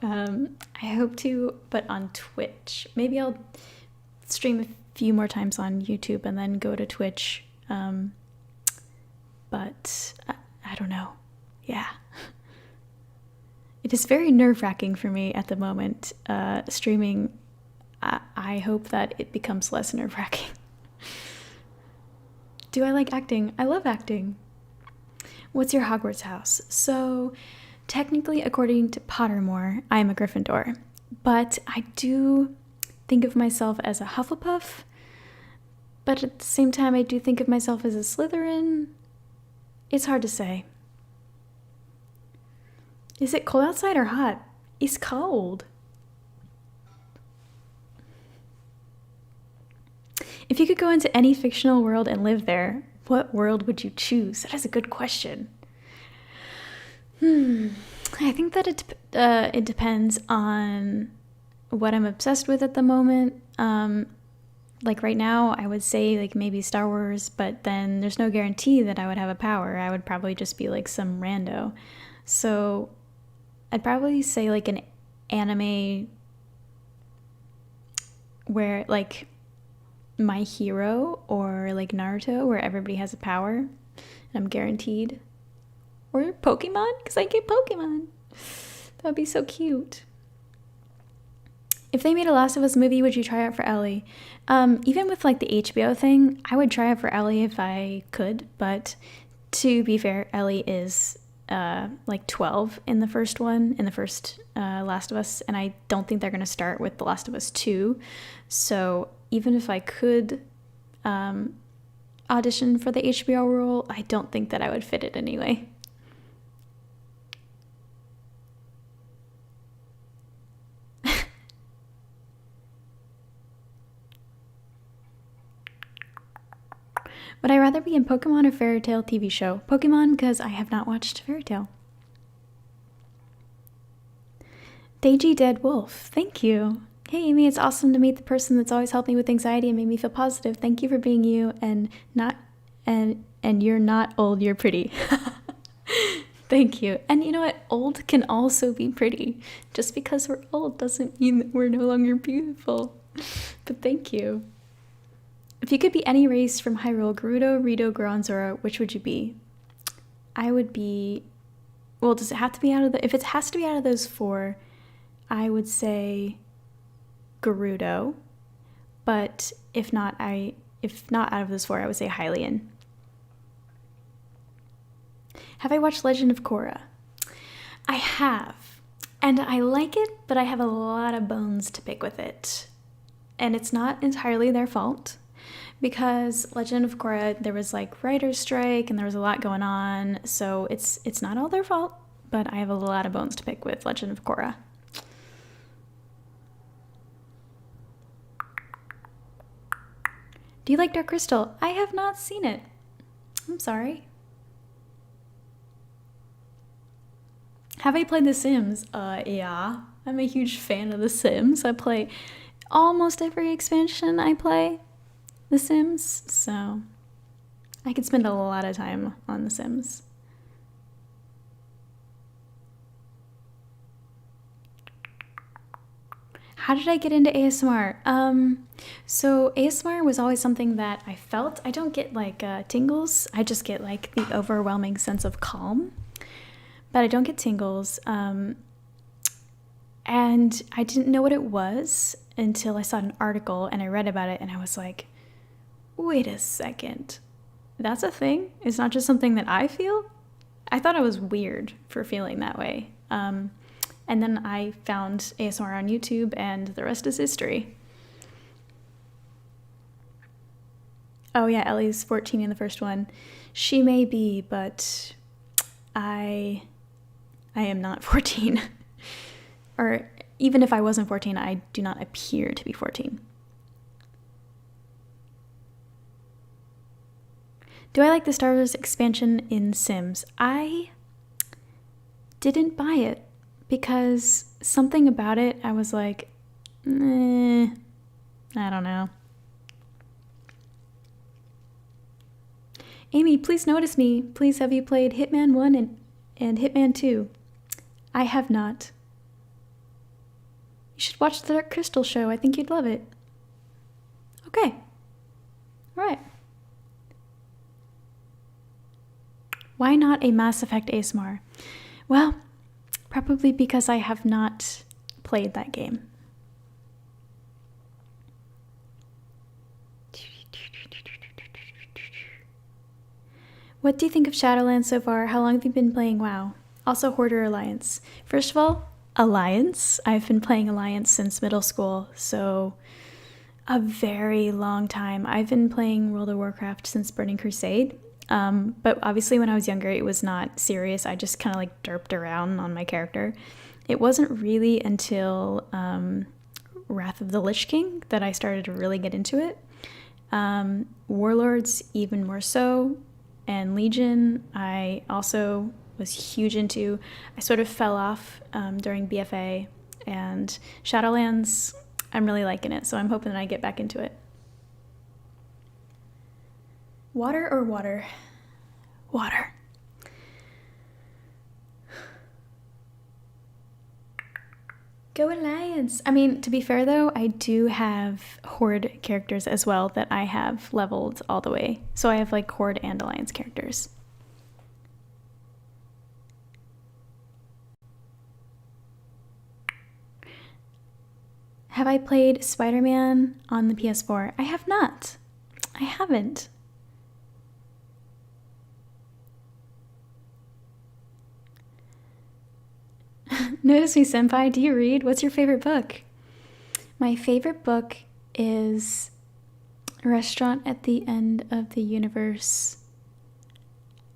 I hope to, but on Twitch. Maybe I'll stream a few more times on YouTube and then go to Twitch. But I don't know. Yeah. It is very nerve-wracking for me at the moment, streaming. I hope that it becomes less nerve-wracking. Do I like acting? I love acting. What's your Hogwarts house? So, technically, according to Pottermore, I am a Gryffindor. But I do think of myself as a Hufflepuff. But at the same time, I do think of myself as a Slytherin. It's hard to say. Is it cold outside or hot? It's cold. If you could go into any fictional world and live there, what world would you choose? That is a good question. I think that it depends on what I'm obsessed with at the moment. Like right now, I would say like maybe Star Wars, but then there's no guarantee that I would have a power. I would probably just be like some rando. So I'd probably say like an anime where like My Hero or like Naruto, where everybody has a power and I'm guaranteed. Or Pokemon, because I get Pokemon. That would be so cute. If they made a Last of Us movie, would you try out for Ellie? Even with like the HBO thing, I would try out for Ellie if I could, but to be fair, Ellie is like 12 in the first Last of Us, and I don't think they're going to start with The Last of Us 2. So even if I could audition for the HBO role, I don't think that I would fit it anyway. Would I rather be in Pokemon or Fairy Tail TV show? Pokemon, because I have not watched Fairy Tail. Deji Dead Wolf, thank you. Hey Amy, it's awesome to meet the person that's always helped me with anxiety and made me feel positive. Thank you for being you and you're not old, you're pretty. Thank you. And you know what? Old can also be pretty. Just because we're old doesn't mean that we're no longer beautiful. But thank you. If you could be any race from Hyrule, Gerudo, Rito, Goron, Zora, which would you be? I would be... Well, does it have to be out of the... If it has to be out of those four, I would say Gerudo. But if not out of those four, I would say Hylian. Have I watched Legend of Korra? I have. And I like it, but I have a lot of bones to pick with it. And it's not entirely their fault. Because Legend of Korra, there was like writer's strike and there was a lot going on, so it's not all their fault, but I have a lot of bones to pick with Legend of Korra. Do you like Dark Crystal? I have not seen it. I'm sorry. Have I played The Sims? Yeah. I'm a huge fan of The Sims. I play almost every expansion I play The Sims, so I could spend a lot of time on The Sims. How did I get into ASMR? So ASMR was always something that I felt. I don't get like tingles. I just get like the overwhelming sense of calm, but I don't get tingles. And I didn't know what it was until I saw an article and I read about it and I was like, wait a second. That's a thing? It's not just something that I feel? I thought I was weird for feeling that way. And then I found ASMR on YouTube, and the rest is history. Oh yeah, Ellie's 14 in the first one. She may be, but I am not 14. Or even if I wasn't 14, I do not appear to be 14. Do I like the Star Wars expansion in Sims? I didn't buy it because something about it, I was like, I don't know. Amy, please notice me. Please, have you played Hitman 1 and Hitman 2? I have not. You should watch the Dark Crystal show. I think you'd love it. Okay. All right. Why not a Mass Effect ASMR? Well, probably because I have not played that game. What do you think of Shadowlands so far? How long have you been playing WoW? Also, Horde or Alliance? First of all, Alliance. I've been playing Alliance since middle school, so a very long time. I've been playing World of Warcraft since Burning Crusade. But obviously when I was younger, it was not serious. I just kind of like derped around on my character. It wasn't really until Wrath of the Lich King that I started to really get into it. Warlords even more so, and Legion I also was huge into. I sort of fell off during BFA, and Shadowlands, I'm really liking it, so I'm hoping that I get back into it. Water or water? Water. Go Alliance! I mean, to be fair though, I do have Horde characters as well that I have leveled all the way. So I have like Horde and Alliance characters. Have I played Spider-Man on the PS4? I have not. I haven't. Notice me, senpai. Do you read? What's your favorite book? My favorite book is Restaurant at the End of the Universe,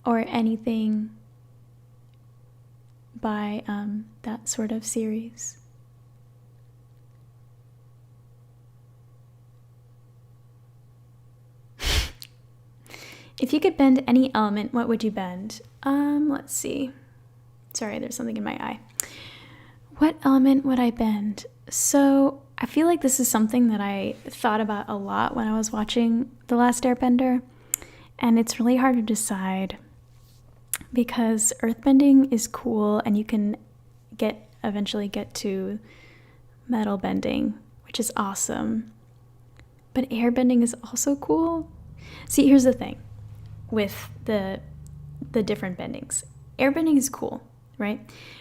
or anything by that sort of series. If you could bend any element, what would you bend? Let's see. Sorry, there's something in my eye. What element would I bend? So I feel like this is something that I thought about a lot when I was watching The Last Airbender, and it's really hard to decide because earthbending is cool and you can eventually get to metal bending, which is awesome. But airbending is also cool. See, here's the thing with the different bendings. Airbending is cool, right?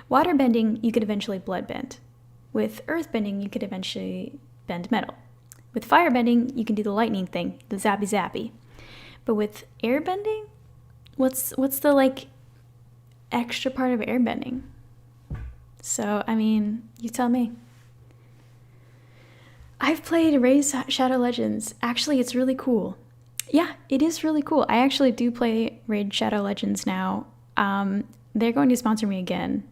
Water bending, you could eventually blood bend. With earth bending, you could eventually bend metal. With fire bending, you can do the lightning thing, the zappy zappy. But with air bending, what's the like extra part of air bending? So, I mean, you tell me. I've played Raid Shadow Legends. Actually, it's really cool. Yeah, it is really cool. I actually do play Raid Shadow Legends now. They're going to sponsor me again.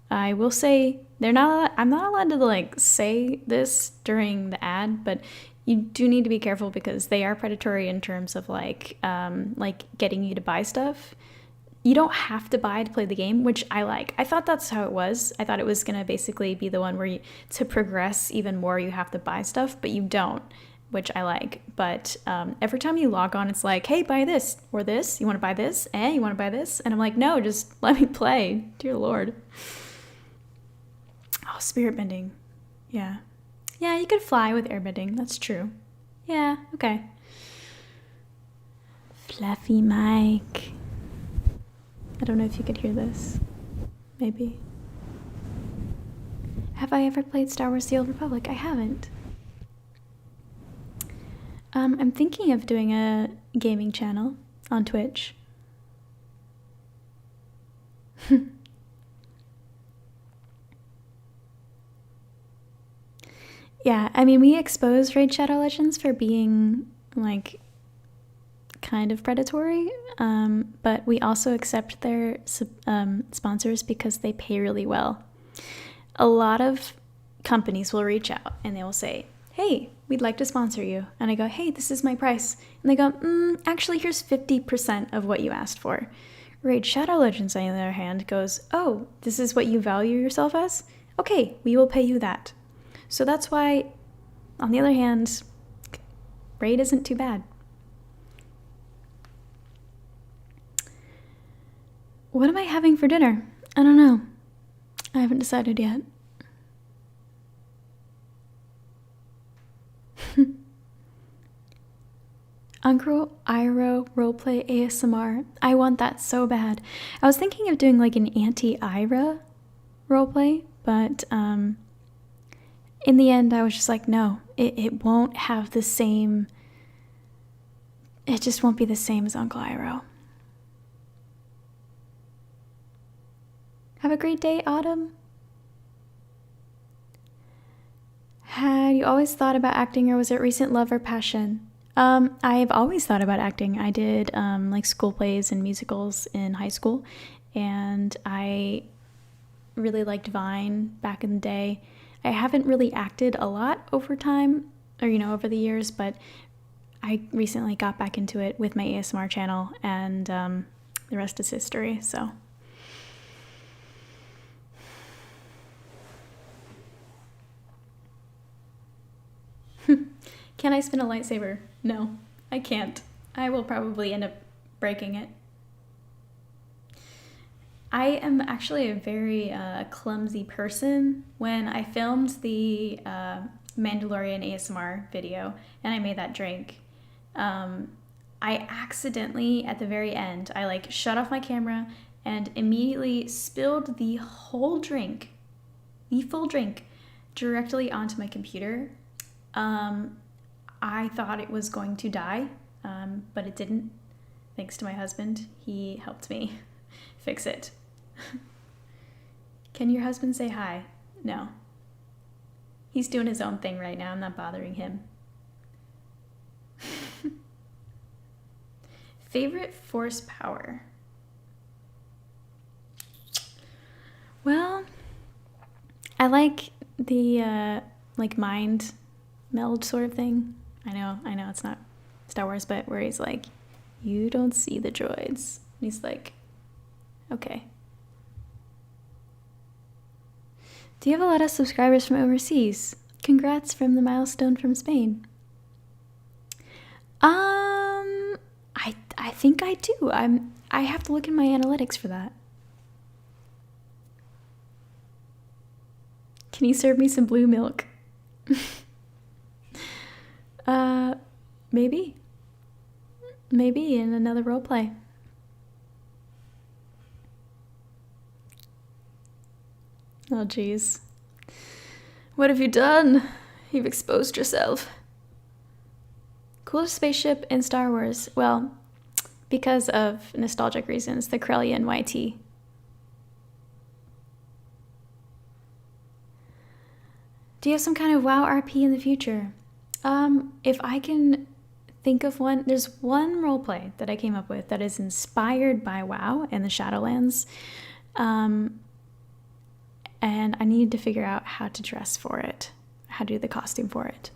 I will say I'm not allowed to like say this during the ad, but you do need to be careful because they are predatory in terms of like getting you to buy stuff. you don't have to buy to play the game, which I like. I thought that's how it was. I thought it was going to basically be the one where to progress even more, you have to buy stuff, but you don't, which I like. But every time you log on, it's like, hey, buy this or this. You want to buy this? You want to buy this? And I'm like, no, just let me play. Dear Lord. Oh, spirit bending. Yeah. Yeah, you could fly with airbending. That's true. Yeah, okay. Fluffy Mike. I don't know if you could hear this. Maybe. Have I ever played Star Wars The Old Republic? I haven't. I'm thinking of doing a gaming channel on Twitch. Yeah, I mean, we expose Raid Shadow Legends for being, like, kind of predatory, but we also accept their sponsors because they pay really well. A lot of companies will reach out and they will say, hey, we'd like to sponsor you. And I go, hey, this is my price. And they go, actually, here's 50% of what you asked for. Raid Shadow Legends, on the other hand, goes, oh, this is what you value yourself as? Okay, we will pay you that. So that's why, on the other hand, Raid isn't too bad. What am I having for dinner? I don't know. I haven't decided yet. Uncle Iro roleplay ASMR. I want that so bad. I was thinking of doing like an anti-Ira roleplay, but in the end I was just like, no, it won't have the same, it just won't be the same as Uncle Iro. Have a great day, Autumn. Had you always thought about acting, or was it recent love or passion? I've always thought about acting. I did like school plays and musicals in high school, and I really liked Vine back in the day. I haven't really acted a lot over time, or over the years, but I recently got back into it with my ASMR channel, and the rest is history, so. Can I spin a lightsaber? No, I can't. I will probably end up breaking it. I am actually a very clumsy person. When I filmed the Mandalorian ASMR video and I made that drink, I accidentally, at the very end, I like shut off my camera and immediately spilled the whole drink, the full drink, directly onto my computer. I thought it was going to die, but it didn't. Thanks to my husband, he helped me fix it. Can your husband say hi? No. He's doing his own thing right now. I'm not bothering him. Favorite force power? Well, I like the like mind meld sort of thing. I know it's not Star Wars, but where he's like, you don't see the droids. And he's like, okay. Do you have a lot of subscribers from overseas? Congrats from the milestone from Spain. I think I do. I have to look in my analytics for that. Can you serve me some blue milk? Maybe. Maybe in another roleplay. Oh, jeez. What have you done? You've exposed yourself. Coolest spaceship in Star Wars? Well, because of nostalgic reasons, the Corellian YT. Do you have some kind of WoW RP in the future? If I can think of one, there's one roleplay that I came up with that is inspired by WoW and the Shadowlands. And I needed to figure out how to dress for it, how to do the costume for it.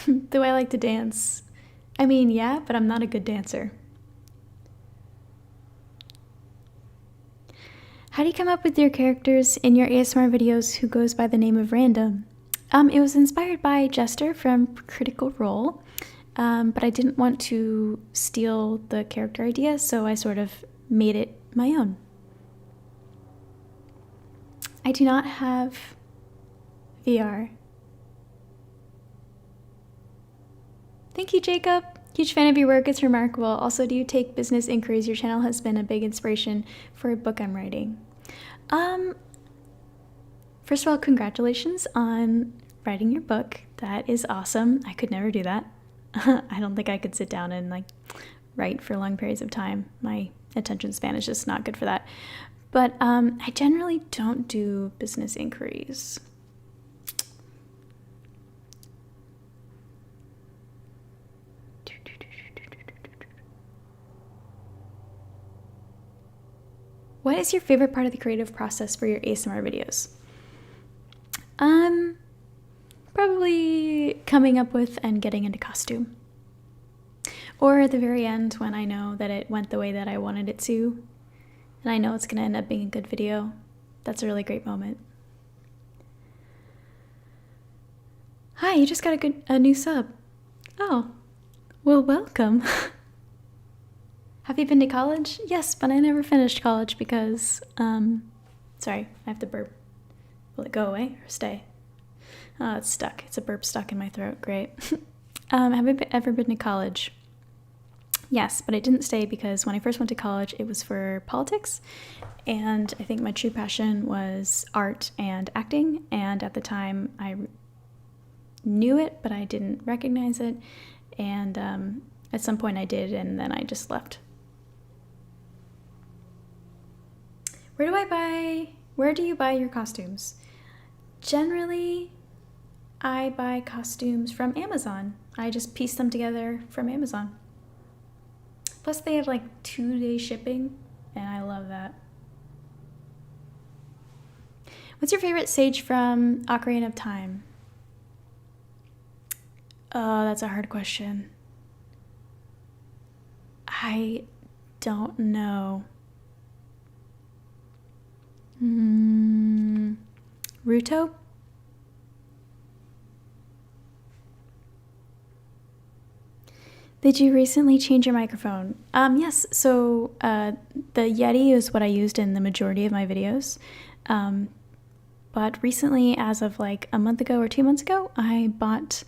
Do I like to dance? I mean, yeah, but I'm not a good dancer. How do you come up with your characters in your ASMR videos who goes by the name of Random? It was inspired by Jester from Critical Role, but I didn't want to steal the character idea, so I sort of made it my own. I do not have VR. Thank you, Jacob. Huge fan of your work. It's remarkable. Also, do you take business inquiries? Your channel has been a big inspiration for a book I'm writing. First of all, congratulations on writing your book. That is awesome. I could never do that. I don't think I could sit down and write for long periods of time. My attention span is just not good for that. But I generally don't do business inquiries. What is your favorite part of the creative process for your ASMR videos? Probably coming up with and getting into costume. Or at the very end when I know that it went the way that I wanted it to, and I know it's going to end up being a good video. That's a really great moment. Hi, you just got a new sub. Oh, well, welcome. Have you been to college? Yes, but I never finished college because, sorry, I have to burp. Will it go away or stay? Oh, it's stuck. It's a burp stuck in my throat. Great. Have you ever been to college? Yes, but I didn't stay because when I first went to college, it was for politics. And I think my true passion was art and acting. And at the time, I knew it, but I didn't recognize it. And at some point I did, and then I just left. Where do you buy your costumes? Generally, I buy costumes from Amazon. I just piece them together from Amazon. Plus they have 2-day shipping, and I love that. What's your favorite sage from Ocarina of Time? Oh, that's a hard question. I don't know. Ruto? Did you recently change your microphone? Yes, so the Yeti is what I used in the majority of my videos. But recently, as of a month ago or 2 months ago, I bought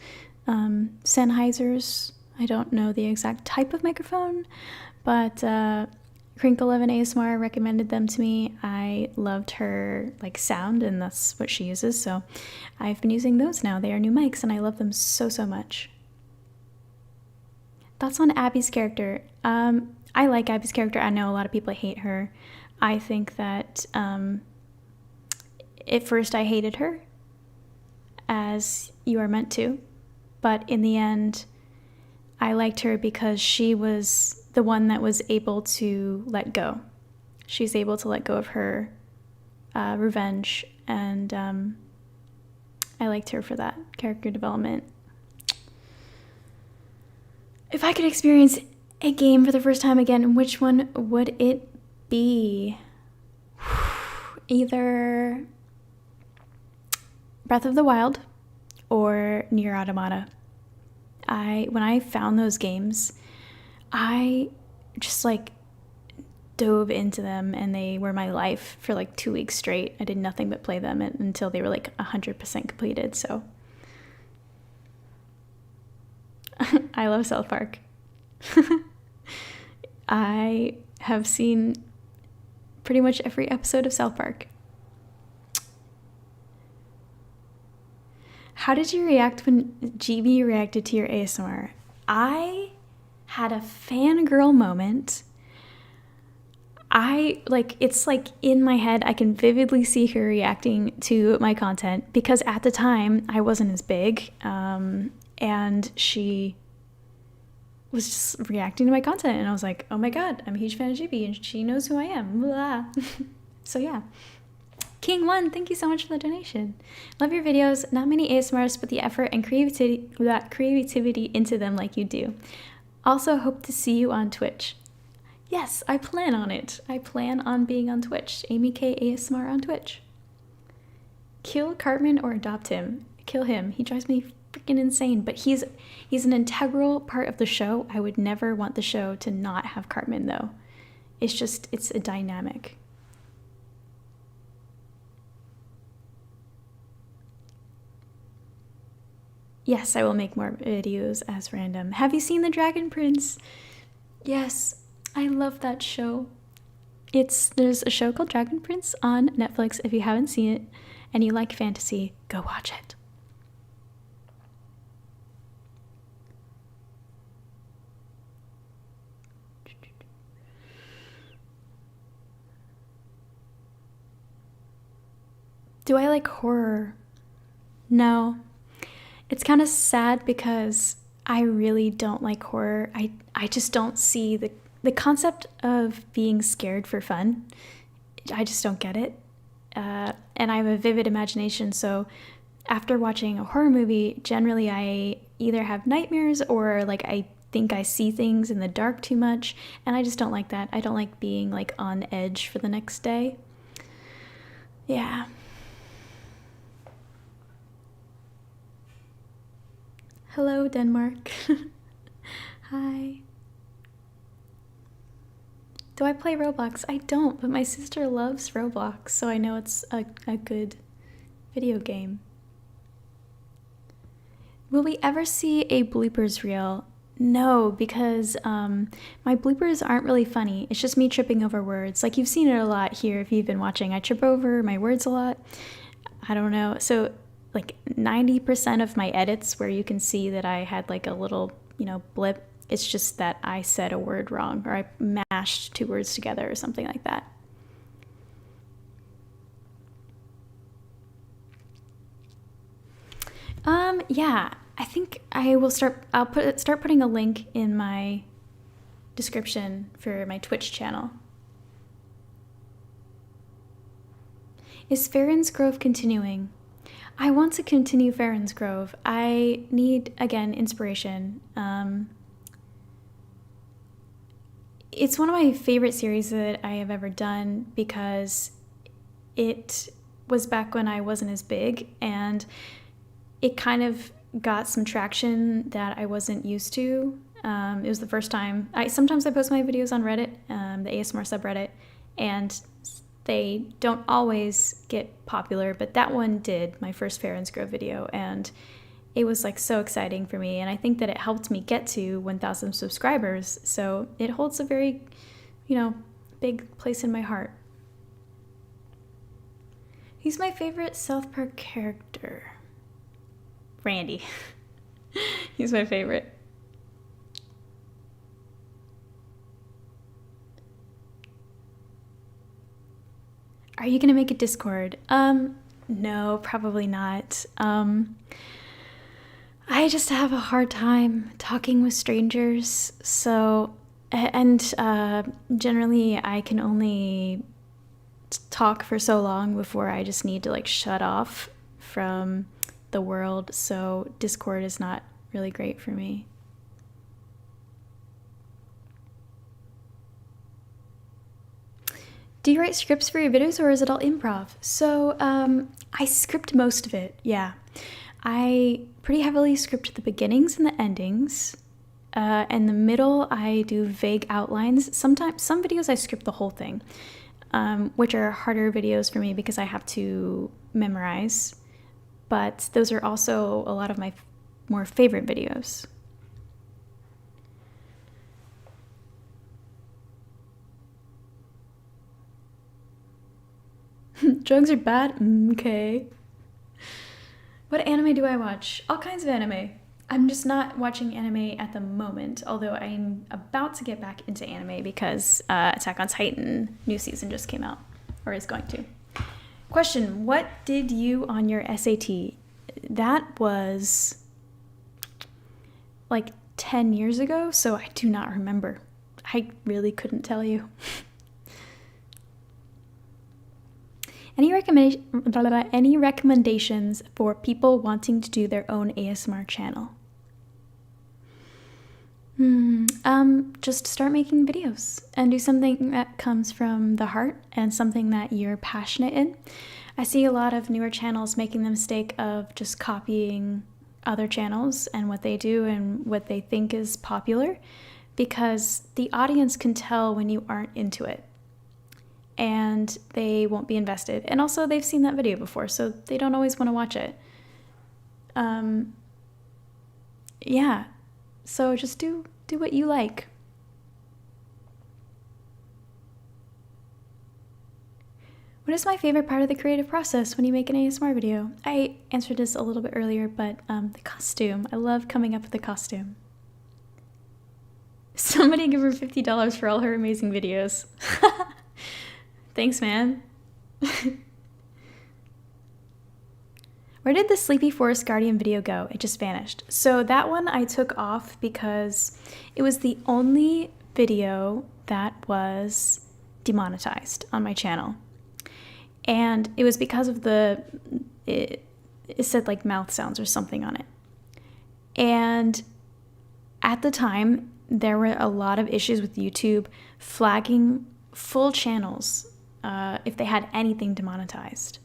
Sennheiser's, I don't know the exact type of microphone, but Crinkle11 ASMR recommended them to me. I loved her sound, and that's what she uses, so I've been using those now. They are new mics, and I love them so, so much. Thoughts on Abby's character? I like Abby's character. I know a lot of people hate her. I think that at first I hated her, as you are meant to, but in the end, I liked her because she was the one that was able to let go. She's able to let go of her revenge, and I liked her for that character development. If I could experience a game for the first time again, which one would it be? Either Breath of the Wild or Nier Automata. When I found those games, I just dove into them, and they were my life for 2 weeks straight. I did nothing but play them until they were 100% completed, so I love South Park. I have seen pretty much every episode of South Park. How did you react when GB reacted to your ASMR? I had a fangirl moment. It's in my head, I can vividly see her reacting to my content because at the time I wasn't as big, and she was just reacting to my content, and I was like, oh my god, I'm a huge fan of GB and she knows who I am. Blah. So yeah. King1, thank you so much for the donation. Love your videos. Not many ASMRs, but the effort and creativity into them like you do. Also hope to see you on Twitch. Yes, I plan on it. I plan on being on Twitch. Amy K ASMR on Twitch. Kill Cartman or adopt him. Kill him. He drives me freaking insane, but he's an integral part of the show. I would never want the show to not have Cartman though. It's a dynamic. Yes, I will make more videos as random. Have you seen The Dragon Prince? Yes, I love that show. There's a show called Dragon Prince on Netflix. If you haven't seen it and you like fantasy, go watch it. Do I like horror? No. It's kind of sad because I really don't like horror. I just don't see the concept of being scared for fun. I just don't get it. And I have a vivid imagination, so after watching a horror movie, generally I either have nightmares or like I think I see things in the dark too much, and I just don't like that. I don't like being like on edge for the next day. Yeah. Hello, Denmark. Hi. Do I play Roblox? I don't, but my sister loves Roblox, so I know it's a good video game. Will we ever see a bloopers reel? No, because my bloopers aren't really funny. It's just me tripping over words. Like, you've seen it a lot here if you've been watching. I trip over my words a lot. I don't know. So like 90% of my edits where you can see that I had like a little, blip, it's just that I said a word wrong or I mashed two words together or something like that. Yeah, I think I will start putting a link in my description for my Twitch channel. Is Farron's Grove continuing? I want to continue Farron's Grove. I need, again, inspiration. It's one of my favorite series that I have ever done because it was back when I wasn't as big and it kind of got some traction that I wasn't used to. It was the first time. Sometimes I post my videos on Reddit, the ASMR subreddit, and they don't always get popular, but that one did, my first Farron's Grove video, and it was like so exciting for me, and I think that it helped me get to 1,000 subscribers, so it holds a very, big place in my heart. Who's my favorite South Park character? Randy. He's my favorite. Are you gonna make a Discord? No, probably not. I just have a hard time talking with strangers, so, and generally I can only talk for so long before I just need to like shut off from the world, so Discord is not really great for me. Do you write scripts for your videos or is it all improv? So I script most of it, yeah. I pretty heavily script the beginnings and the endings. In the middle, I do vague outlines. Sometimes, some videos I script the whole thing, which are harder videos for me because I have to memorize. But those are also a lot of my more favorite videos. Drugs are bad? Okay. What anime do I watch? All kinds of anime. I'm just not watching anime at the moment, although I'm about to get back into anime because Attack on Titan new season just came out, or is going to. Question, what did you on your SAT? That was like 10 years ago, so I do not remember. I really couldn't tell you. Any recommendations for people wanting to do their own ASMR channel? Just start making videos and do something that comes from the heart and something that you're passionate in. I see a lot of newer channels making the mistake of just copying other channels and what they do and what they think is popular, because the audience can tell when you aren't into it and they won't be invested. And also they've seen that video before, so they don't always want to watch it. Yeah, so just do what you like. What is my favorite part of the creative process when you make an ASMR video? I answered this a little bit earlier, but the costume. I love coming up with the costume. Somebody give her $50 for all her amazing videos. Thanks, man. Where did the Sleepy Forest Guardian video go? It just vanished. So that one I took off because it was the only video that was demonetized on my channel. And it was because of it said like mouth sounds or something on it. And at the time, there were a lot of issues with YouTube flagging full channels if they had anything demonetized.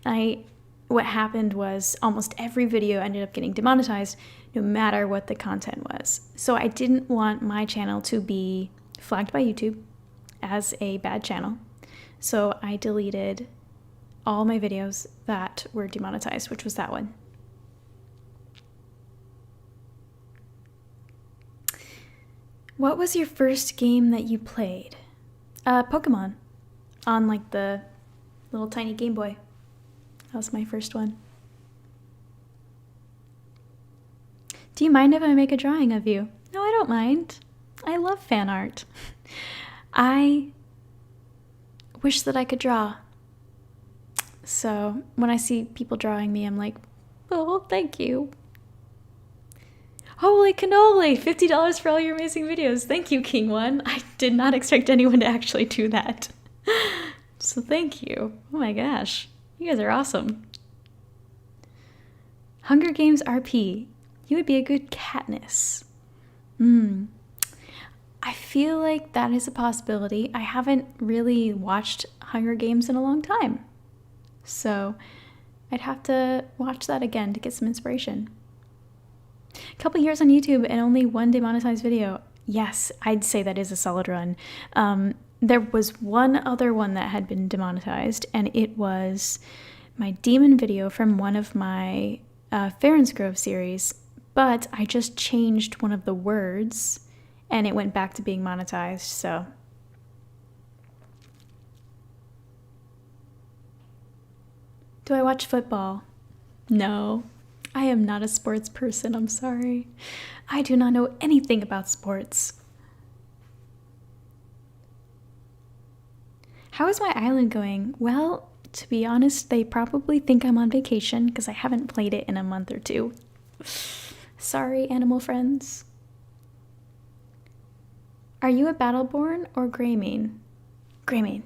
And what happened was almost every video ended up getting demonetized no matter what the content was. So I didn't want my channel to be flagged by YouTube as a bad channel. So I deleted all my videos that were demonetized, which was that one. What was your first game that you played? Pokemon, on like the little tiny Game Boy. That was my first one. Do you mind if I make a drawing of you? No, I don't mind. I love fan art. I wish that I could draw. So when I see people drawing me, I'm like, oh, thank you. Holy cannoli, $50 for all your amazing videos. Thank you, King One. I did not expect anyone to actually do that. So thank you. Oh my gosh, you guys are awesome. Hunger Games RP. You would be a good Katniss. I feel like that is a possibility. I haven't really watched Hunger Games in a long time. So I'd have to watch that again to get some inspiration. A couple years on YouTube and only one demonetized video. Yes, I'd say that is a solid run. There was one other one that had been demonetized, and it was my demon video from one of my Farron's Grove series, but I just changed one of the words and it went back to being monetized, so. Do I watch football? No, I am not a sports person, I'm sorry. I do not know anything about sports. How is my island going? Well, to be honest, they probably think I'm on vacation because I haven't played it in a month or two. Sorry, animal friends. Are you a Battleborn or Greymane? Greymane.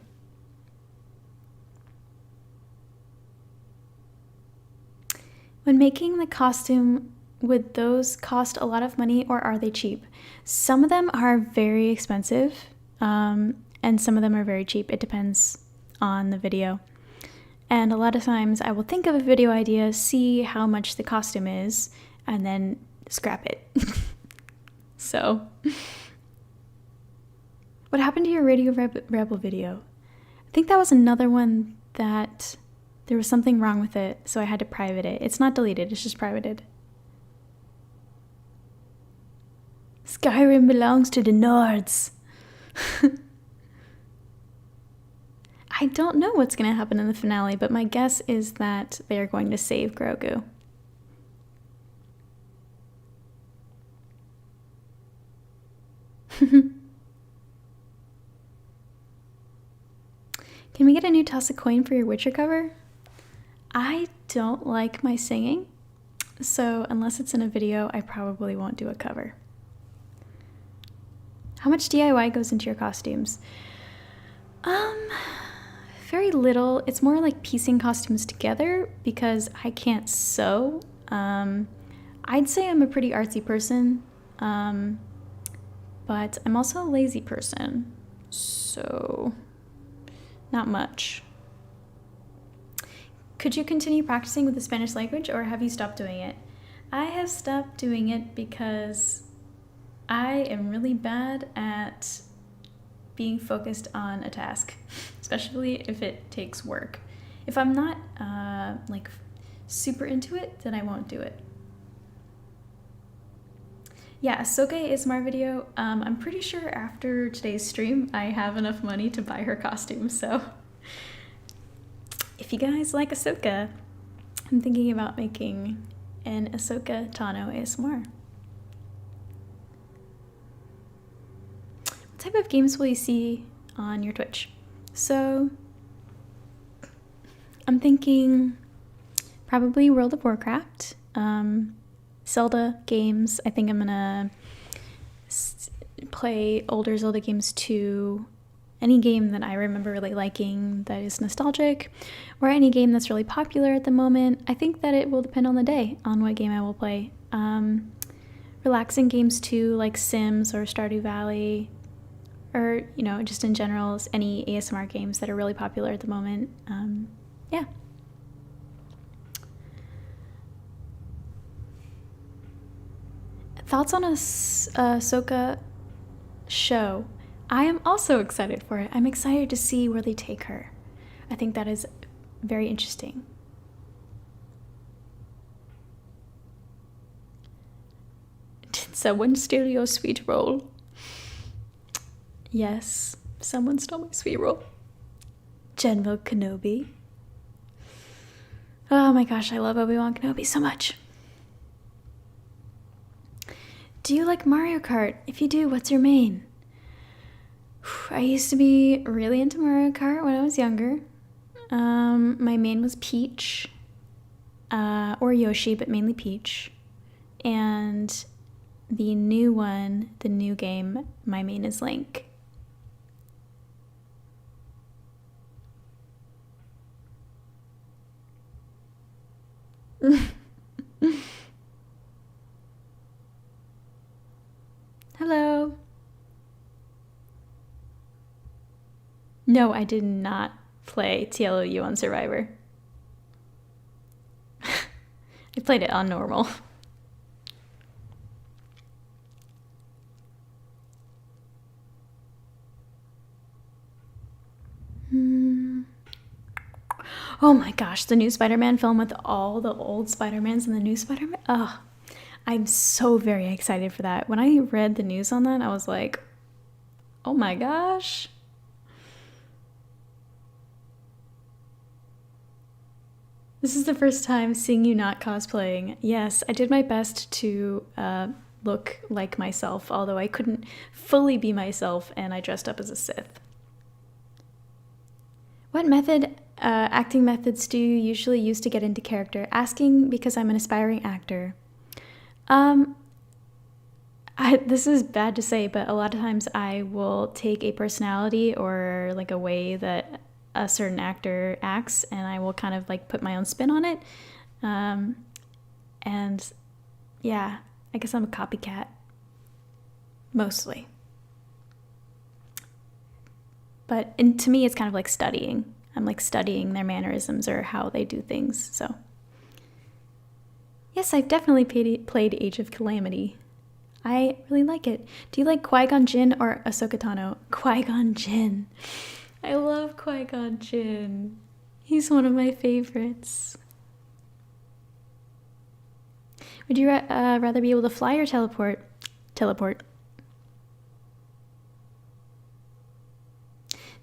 When making the costume, would those cost a lot of money or are they cheap? Some of them are very expensive, and some of them are very cheap. It depends on the video. And a lot of times I will think of a video idea, see how much the costume is, and then scrap it. So, what happened to your Radio Rebel video? I think that was another one that there was something wrong with it, so I had to private it. It's not deleted, it's just privated. Skyrim belongs to the Nords. I don't know what's going to happen in the finale, but my guess is that they are going to save Grogu. Can we get a new toss a coin for your Witcher cover? I don't like my singing, so unless it's in a video, I probably won't do a cover. How much DIY goes into your costumes? very little. It's more like piecing costumes together because I can't sew. I'd say I'm a pretty artsy person, but I'm also a lazy person, so not much. Could you continue practicing with the Spanish language, or have you stopped doing it? I have stopped doing it because I am really bad at being focused on a task, especially if it takes work. If I'm not like super into it, then I won't do it. Yeah, Ahsoka ASMR video. I'm pretty sure after today's stream, I have enough money to buy her costume, so if you guys like Ahsoka, I'm thinking about making an Ahsoka Tano ASMR. What type of games will you see on your Twitch? So, I'm thinking probably World of Warcraft, Zelda games. I think I'm gonna play older Zelda games too. Any game that I remember really liking that is nostalgic, or any game that's really popular at the moment. I think that it will depend on the day on what game I will play. Relaxing games too, like Sims or Stardew Valley, or just in general, any ASMR games that are really popular at the moment. Yeah. Thoughts on a Ahsoka show? I am also excited for it. I'm excited to see where they take her. I think that is very interesting. Did someone steal your sweet roll? Yes, someone stole my sweet roll. General Kenobi. Oh my gosh, I love Obi-Wan Kenobi so much. Do you like Mario Kart? If you do, what's your main? I used to be really into Mario Kart when I was younger. My main was Peach, or Yoshi, but mainly Peach. And the new one, the new game, my main is Link. Hello. No, I did not play TLOU on Survivor. I played it on normal. Oh my gosh, the new Spider-Man film with all the old Spider-Mans and the new Spider-Man. Oh, I'm so very excited for that. When I read the news on that, I was like, oh my gosh. This is the first time seeing you not cosplaying. Yes, I did my best to look like myself, although I couldn't fully be myself, and I dressed up as a Sith. What acting methods do you usually use to get into character? Asking because I'm an aspiring actor. This is bad to say, but a lot of times I will take a personality or like a way that a certain actor acts, and I will kind of like put my own spin on it. And yeah, I guess I'm a copycat. Mostly. But to me, it's kind of like studying. I'm like studying their mannerisms or how they do things, so. Yes, I've definitely played Age of Calamity. I really like it. Do you like Qui-Gon Jinn or Ahsoka Tano? Qui-Gon Jinn. I love Qui-Gon Jinn. He's one of my favorites. Would you rather be able to fly or teleport? Teleport.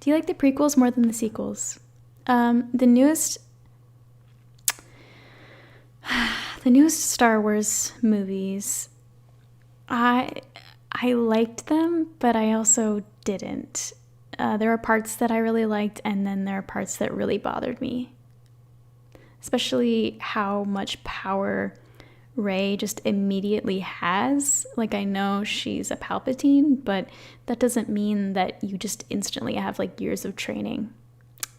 Do you like the prequels more than the sequels? The newest Star Wars movies, I liked them, but I also didn't. There are parts that I really liked, and then there are parts that really bothered me. Especially how much power Rey just immediately has. Like, I know she's a Palpatine, but that doesn't mean that you just instantly have like years of training.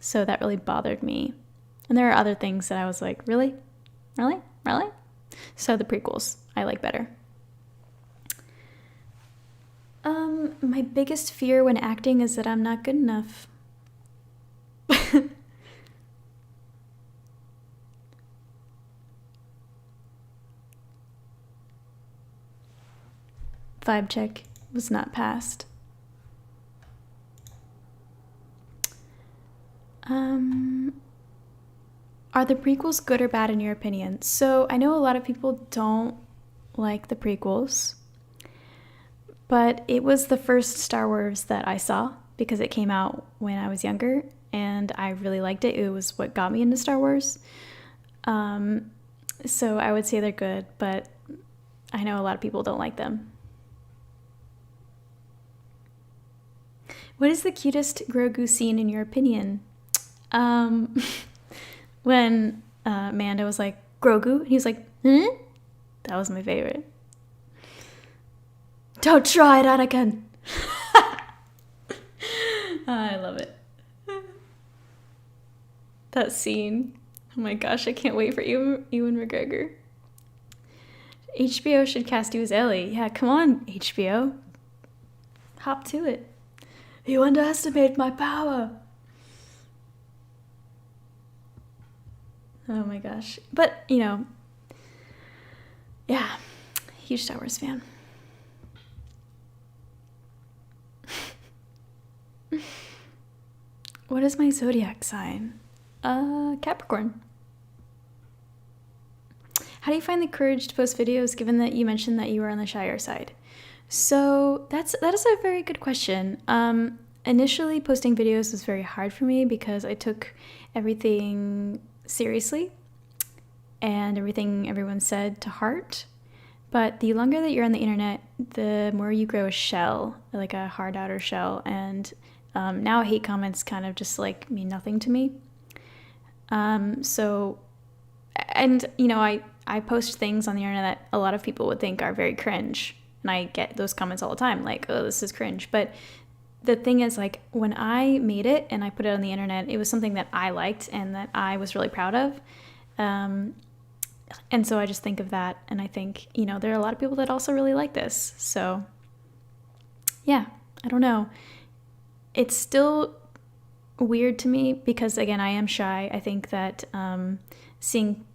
So that really bothered me. And there are other things that I was like, really? Really? Really? So the prequels I like better. My biggest fear when acting is that I'm not good enough. Vibe check was not passed. Are the prequels good or bad in your opinion? So I know a lot of people don't like the prequels, but it was the first Star Wars that I saw because it came out when I was younger and I really liked it. It was what got me into Star Wars. So I would say they're good, but I know a lot of people don't like them. What is the cutest Grogu scene in your opinion? When Mando was like, Grogu, and he was like, hmm? That was my favorite. Don't try it, Anakin. I love it. That scene. Oh my gosh, I can't wait for Ewan McGregor. HBO should cast you as Ellie. Yeah, come on, HBO. Hop to it. You underestimate my power. Oh my gosh. But, you know, yeah, huge Star Wars fan. What is my zodiac sign? Capricorn. How do you find the courage to post videos given that you mentioned that you were on the shyer side? So that is a very good question. Initially, posting videos was very hard for me because I took everything seriously and everything everyone said to heart. But the longer that you're on the internet, the more you grow a shell, like a hard outer shell. And now hate comments kind of just like mean nothing to me. So, and you know, I post things on the internet that a lot of people would think are very cringe. And I get those comments all the time, like, oh, this is cringe. But the thing is, like, when I made it and I put it on the internet, it was something that I liked and that I was really proud of. And so I just think of that. And I think, you know, there are a lot of people that also really like this. So, yeah, I don't know. It's still weird to me because, again, I am shy. I think that seeing,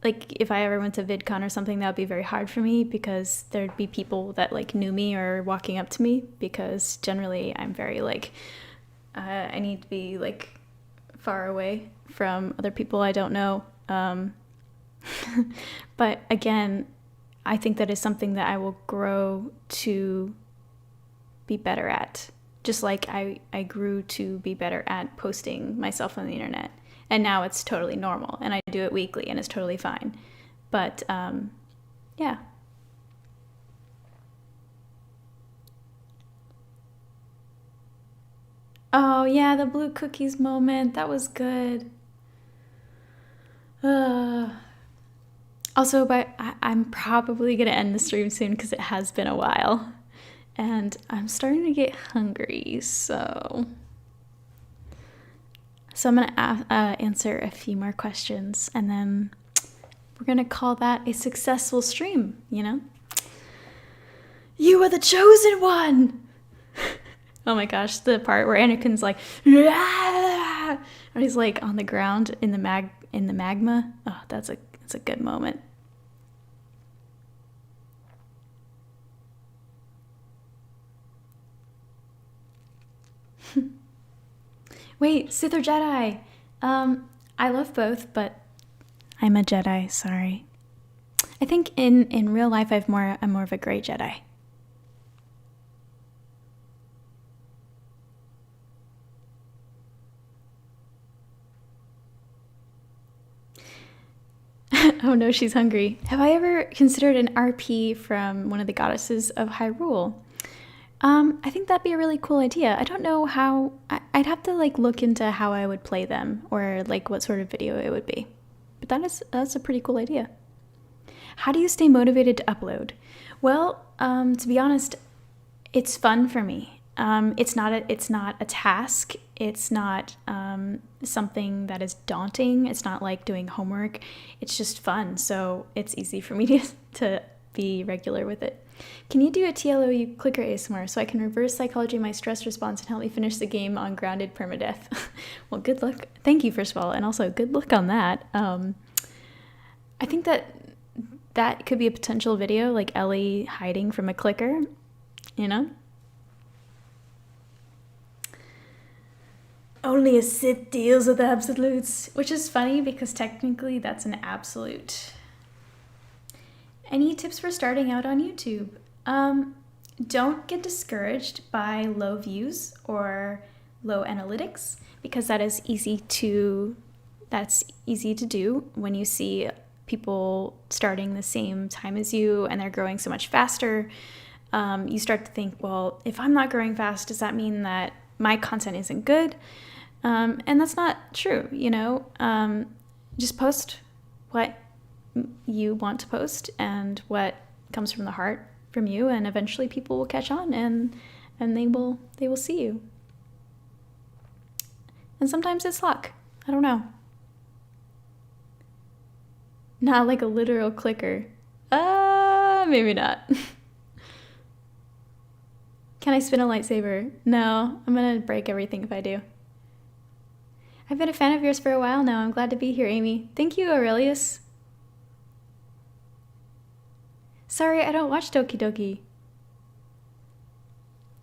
like, if I ever went to VidCon or something, that would be very hard for me because there'd be people that, like, knew me or walking up to me because generally I'm very, like, I need to be, like, far away from other people I don't know. But, again, I think that is something that I will grow to be better at. Just like I grew to be better at posting myself on the internet. And now it's totally normal. And I do it weekly and it's totally fine. But, yeah. Oh, yeah, the blue cookies moment. That was good. Also, but I'm probably going to end the stream soon because it has been a while. And I'm starting to get hungry, so I'm going to answer a few more questions, and then we're going to call that a successful stream, you know? You are the chosen one! Oh my gosh, the part where Anakin's like, yeah! And he's like on the ground in the magma. Oh, that's a good moment. Wait, Sith or Jedi? I love both, but I'm a Jedi, sorry. I think in real life I'm more of a gray Jedi. Oh no, she's hungry. Have I ever considered an RP from one of the goddesses of Hyrule? I think that'd be a really cool idea. I don't know how. I'd have to like look into how I would play them or like what sort of video it would be. But that's a pretty cool idea. How do you stay motivated to upload? Well, to be honest, it's fun for me. It's not a task. It's not something that is daunting. It's not like doing homework. It's just fun. So it's easy for me to be regular with it. Can you do a TLOU clicker ASMR so I can reverse psychology my stress response and help me finish the game on grounded permadeath? Well, good luck. Thank you, first of all, and also good luck on that. I think that could be a potential video, like Ellie hiding from a clicker, you know? Only a Sith deals with absolutes, which is funny because technically that's an absolute. Any tips for starting out on YouTube? Don't get discouraged by low views or low analytics, because that's easy to do when you see people starting the same time as you and they're growing so much faster. You start to think, well, if I'm not growing fast, does that mean that my content isn't good? And that's not true, you know. Just post what you want to post and what comes from the heart from you, and eventually people will catch on and they will see you. And sometimes it's luck. I don't know. Not like a literal clicker. Maybe not. Can I spin a lightsaber? No, I'm gonna break everything if I do. I've been a fan of yours for a while now. I'm glad to be here, Amy. Thank you, Aurelius. Sorry, I don't watch Doki Doki.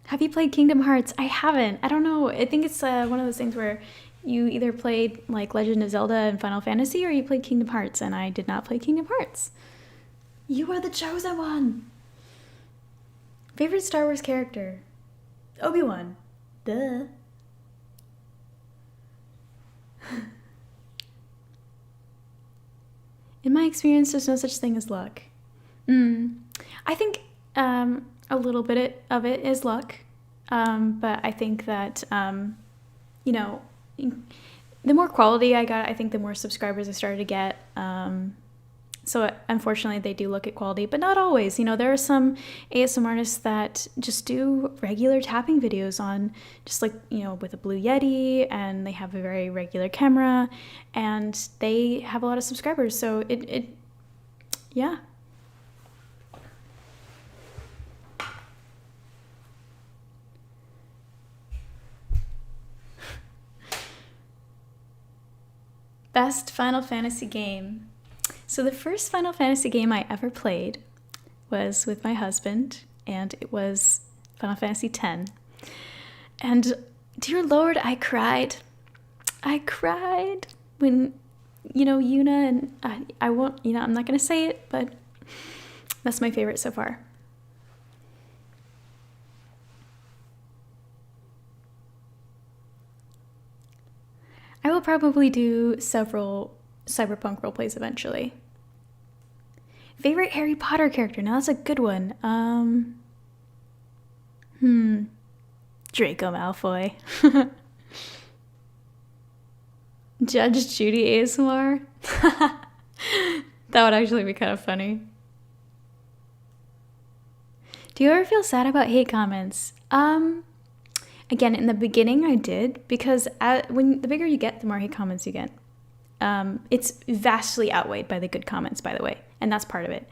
Have you played Kingdom Hearts? I haven't. I don't know. I think it's one of those things where you either played like Legend of Zelda and Final Fantasy, or you played Kingdom Hearts, and I did not play Kingdom Hearts. You are the chosen one. Favorite Star Wars character? Obi-Wan. Duh. In my experience, there's no such thing as luck. I think a little bit of it is luck, but I think that, you know, the more quality I got, I think the more subscribers I started to get. So unfortunately, they do look at quality, but not always. You know, there are some ASMR artists that just do regular tapping videos on just like, you know, with a Blue Yeti, and they have a very regular camera, and they have a lot of subscribers. So yeah. Best Final Fantasy game. So the first Final Fantasy game I ever played was with my husband, and it was Final Fantasy X. And dear Lord, I cried. I cried when, you know, Yuna and I won't, you know, I'm not going to say it, but that's my favorite so far. I will probably do several cyberpunk roleplays eventually. Favorite Harry Potter character? Now that's a good one. Draco Malfoy. Judge Judy ASMR? That would actually be kind of funny. Do you ever feel sad about hate comments? Again, in the beginning I did, because when the bigger you get, the more hate comments you get. It's vastly outweighed by the good comments, by the way, and that's part of it.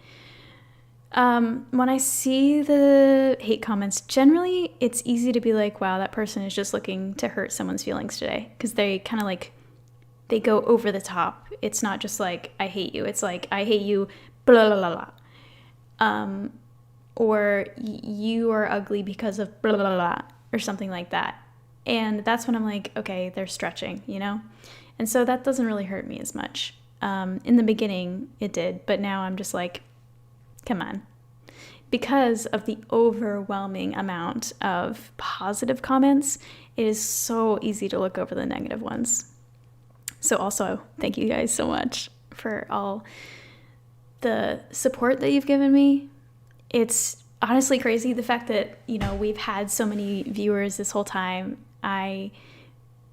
When I see the hate comments, generally it's easy to be like, wow, that person is just looking to hurt someone's feelings today, because they kind of like, they go over the top. It's not just like, I hate you. It's like, I hate you, blah, blah, blah, blah. Or you are ugly because of blah, blah, blah, or something like that. And that's when I'm like, okay, they're stretching, you know? And so that doesn't really hurt me as much. In the beginning, it did, but now I'm just like, come on. Because of the overwhelming amount of positive comments, it is so easy to look over the negative ones. So also, thank you guys so much for all the support that you've given me. It's honestly crazy, the fact that, you know, we've had so many viewers this whole time. I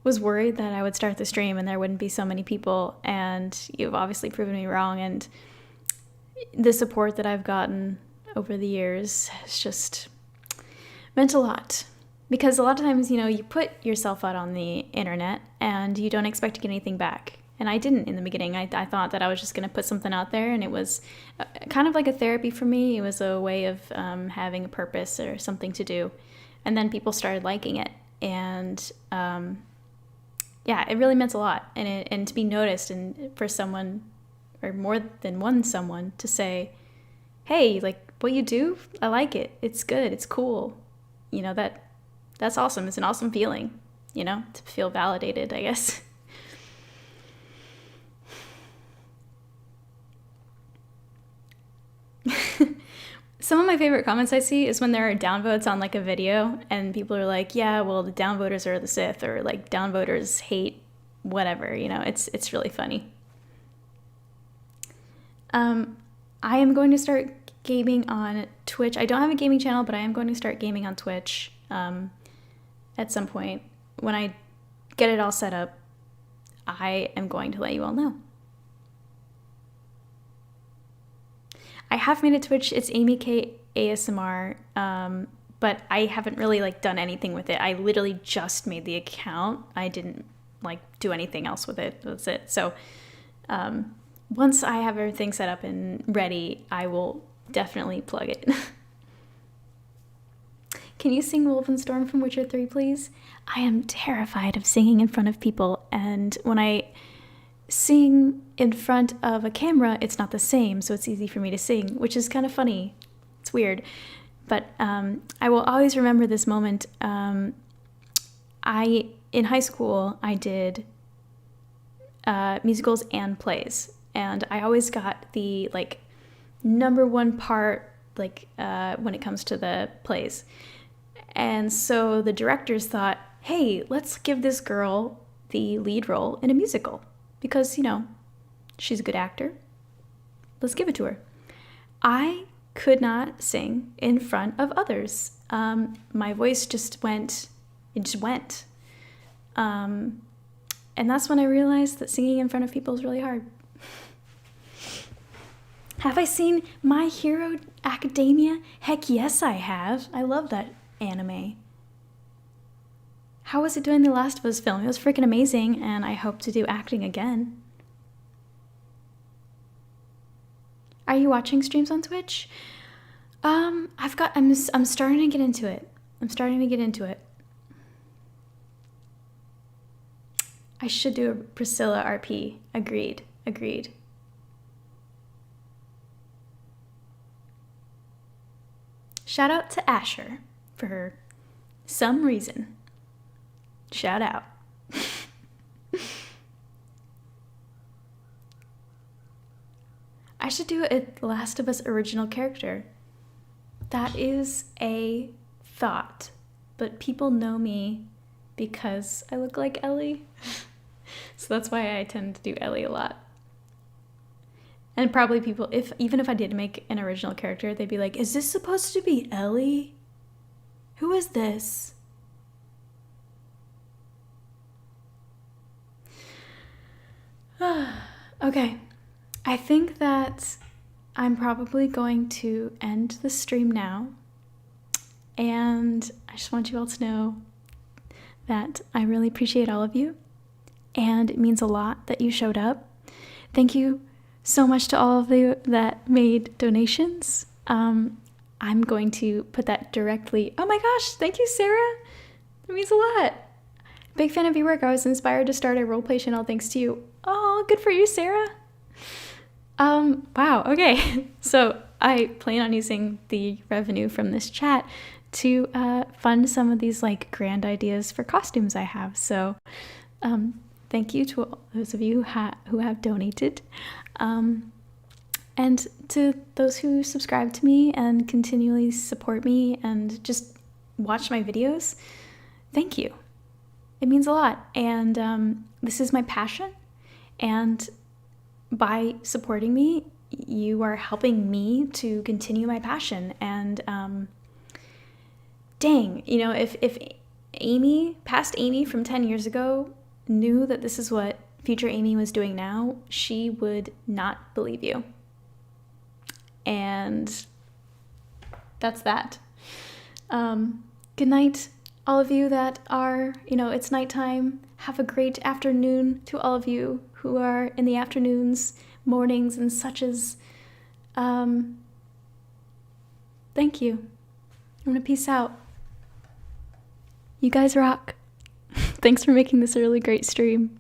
was worried that I would start the stream and there wouldn't be so many people, and you've obviously proven me wrong, and the support that I've gotten over the years has just meant a lot. Because a lot of times, you put yourself out on the internet and you don't expect to get anything back. And I didn't in the beginning. I thought that I was just going to put something out there, and it was kind of like a therapy for me. It was a way of having a purpose or something to do. And then people started liking it. And yeah, it really meant a lot. And to be noticed, and for someone, or more than one someone, to say, hey, like, what you do, I like it. It's good. It's cool. That's awesome. It's an awesome feeling, to feel validated, I guess. Some of my favorite comments I see is when there are downvotes on like a video and people are like, yeah, well, the downvoters are the Sith, or like downvoters hate whatever, it's really funny. I am going to start gaming on Twitch. I don't have a gaming channel, but I am going to start gaming on Twitch at some point. When I get it all set up, I am going to let you all know. I have made a Twitch. It's Amy K ASMR, but I haven't really like done anything with it. I literally just made the account. I didn't like do anything else with it. That's it. So once I have everything set up and ready, I will definitely plug it. Can you sing Wolfenstorm from Witcher 3, please? I am terrified of singing in front of people, and when I sing in front of a camera, it's not the same, so it's easy for me to sing, which is kind of funny. It's weird. But I will always remember this moment. In high school, I did musicals and plays, and I always got the like number one part, like when it comes to the plays. And so the directors thought, hey, let's give this girl the lead role in a musical, because, she's a good actor. Let's give it to her. I could not sing in front of others. My voice just went. And that's when I realized that singing in front of people is really hard. Have I seen My Hero Academia? Heck yes, I have. I love that anime. How was it doing the Last of Us film? It was freaking amazing, and I hope to do acting again. Are you watching streams on Twitch? I'm starting to get into it. I should do a Priscilla RP. Agreed. Shout out to Asher for some reason. Shout out. I should do a Last of Us original character. That is a thought, but people know me because I look like Ellie. So that's why I tend to do Ellie a lot. And probably people, even if I did make an original character, they'd be like, is this supposed to be Ellie? Who is this? Okay, I think that I'm probably going to end the stream now. And I just want you all to know that I really appreciate all of you. And it means a lot that you showed up. Thank you so much to all of you that made donations. I'm going to put that directly. Oh my gosh, thank you, Sarah. That means a lot. Big fan of your work. I was inspired to start a roleplay channel thanks to you. Oh, good for you, Sarah. Wow, okay. So I plan on using the revenue from this chat to fund some of these like grand ideas for costumes I have. So thank you to all those of you who have donated. And to those who subscribe to me and continually support me and just watch my videos, thank you. It means a lot. And this is my passion. And by supporting me, you are helping me to continue my passion. And dang, if Amy, past Amy from 10 years ago, knew that this is what future Amy was doing now, she would not believe you. And that's that. Good night, all of you that are, it's nighttime, have a great afternoon. To all of you who are in the afternoons, mornings, and suches, thank you. I'm gonna peace out. You guys rock. Thanks for making this a really great stream.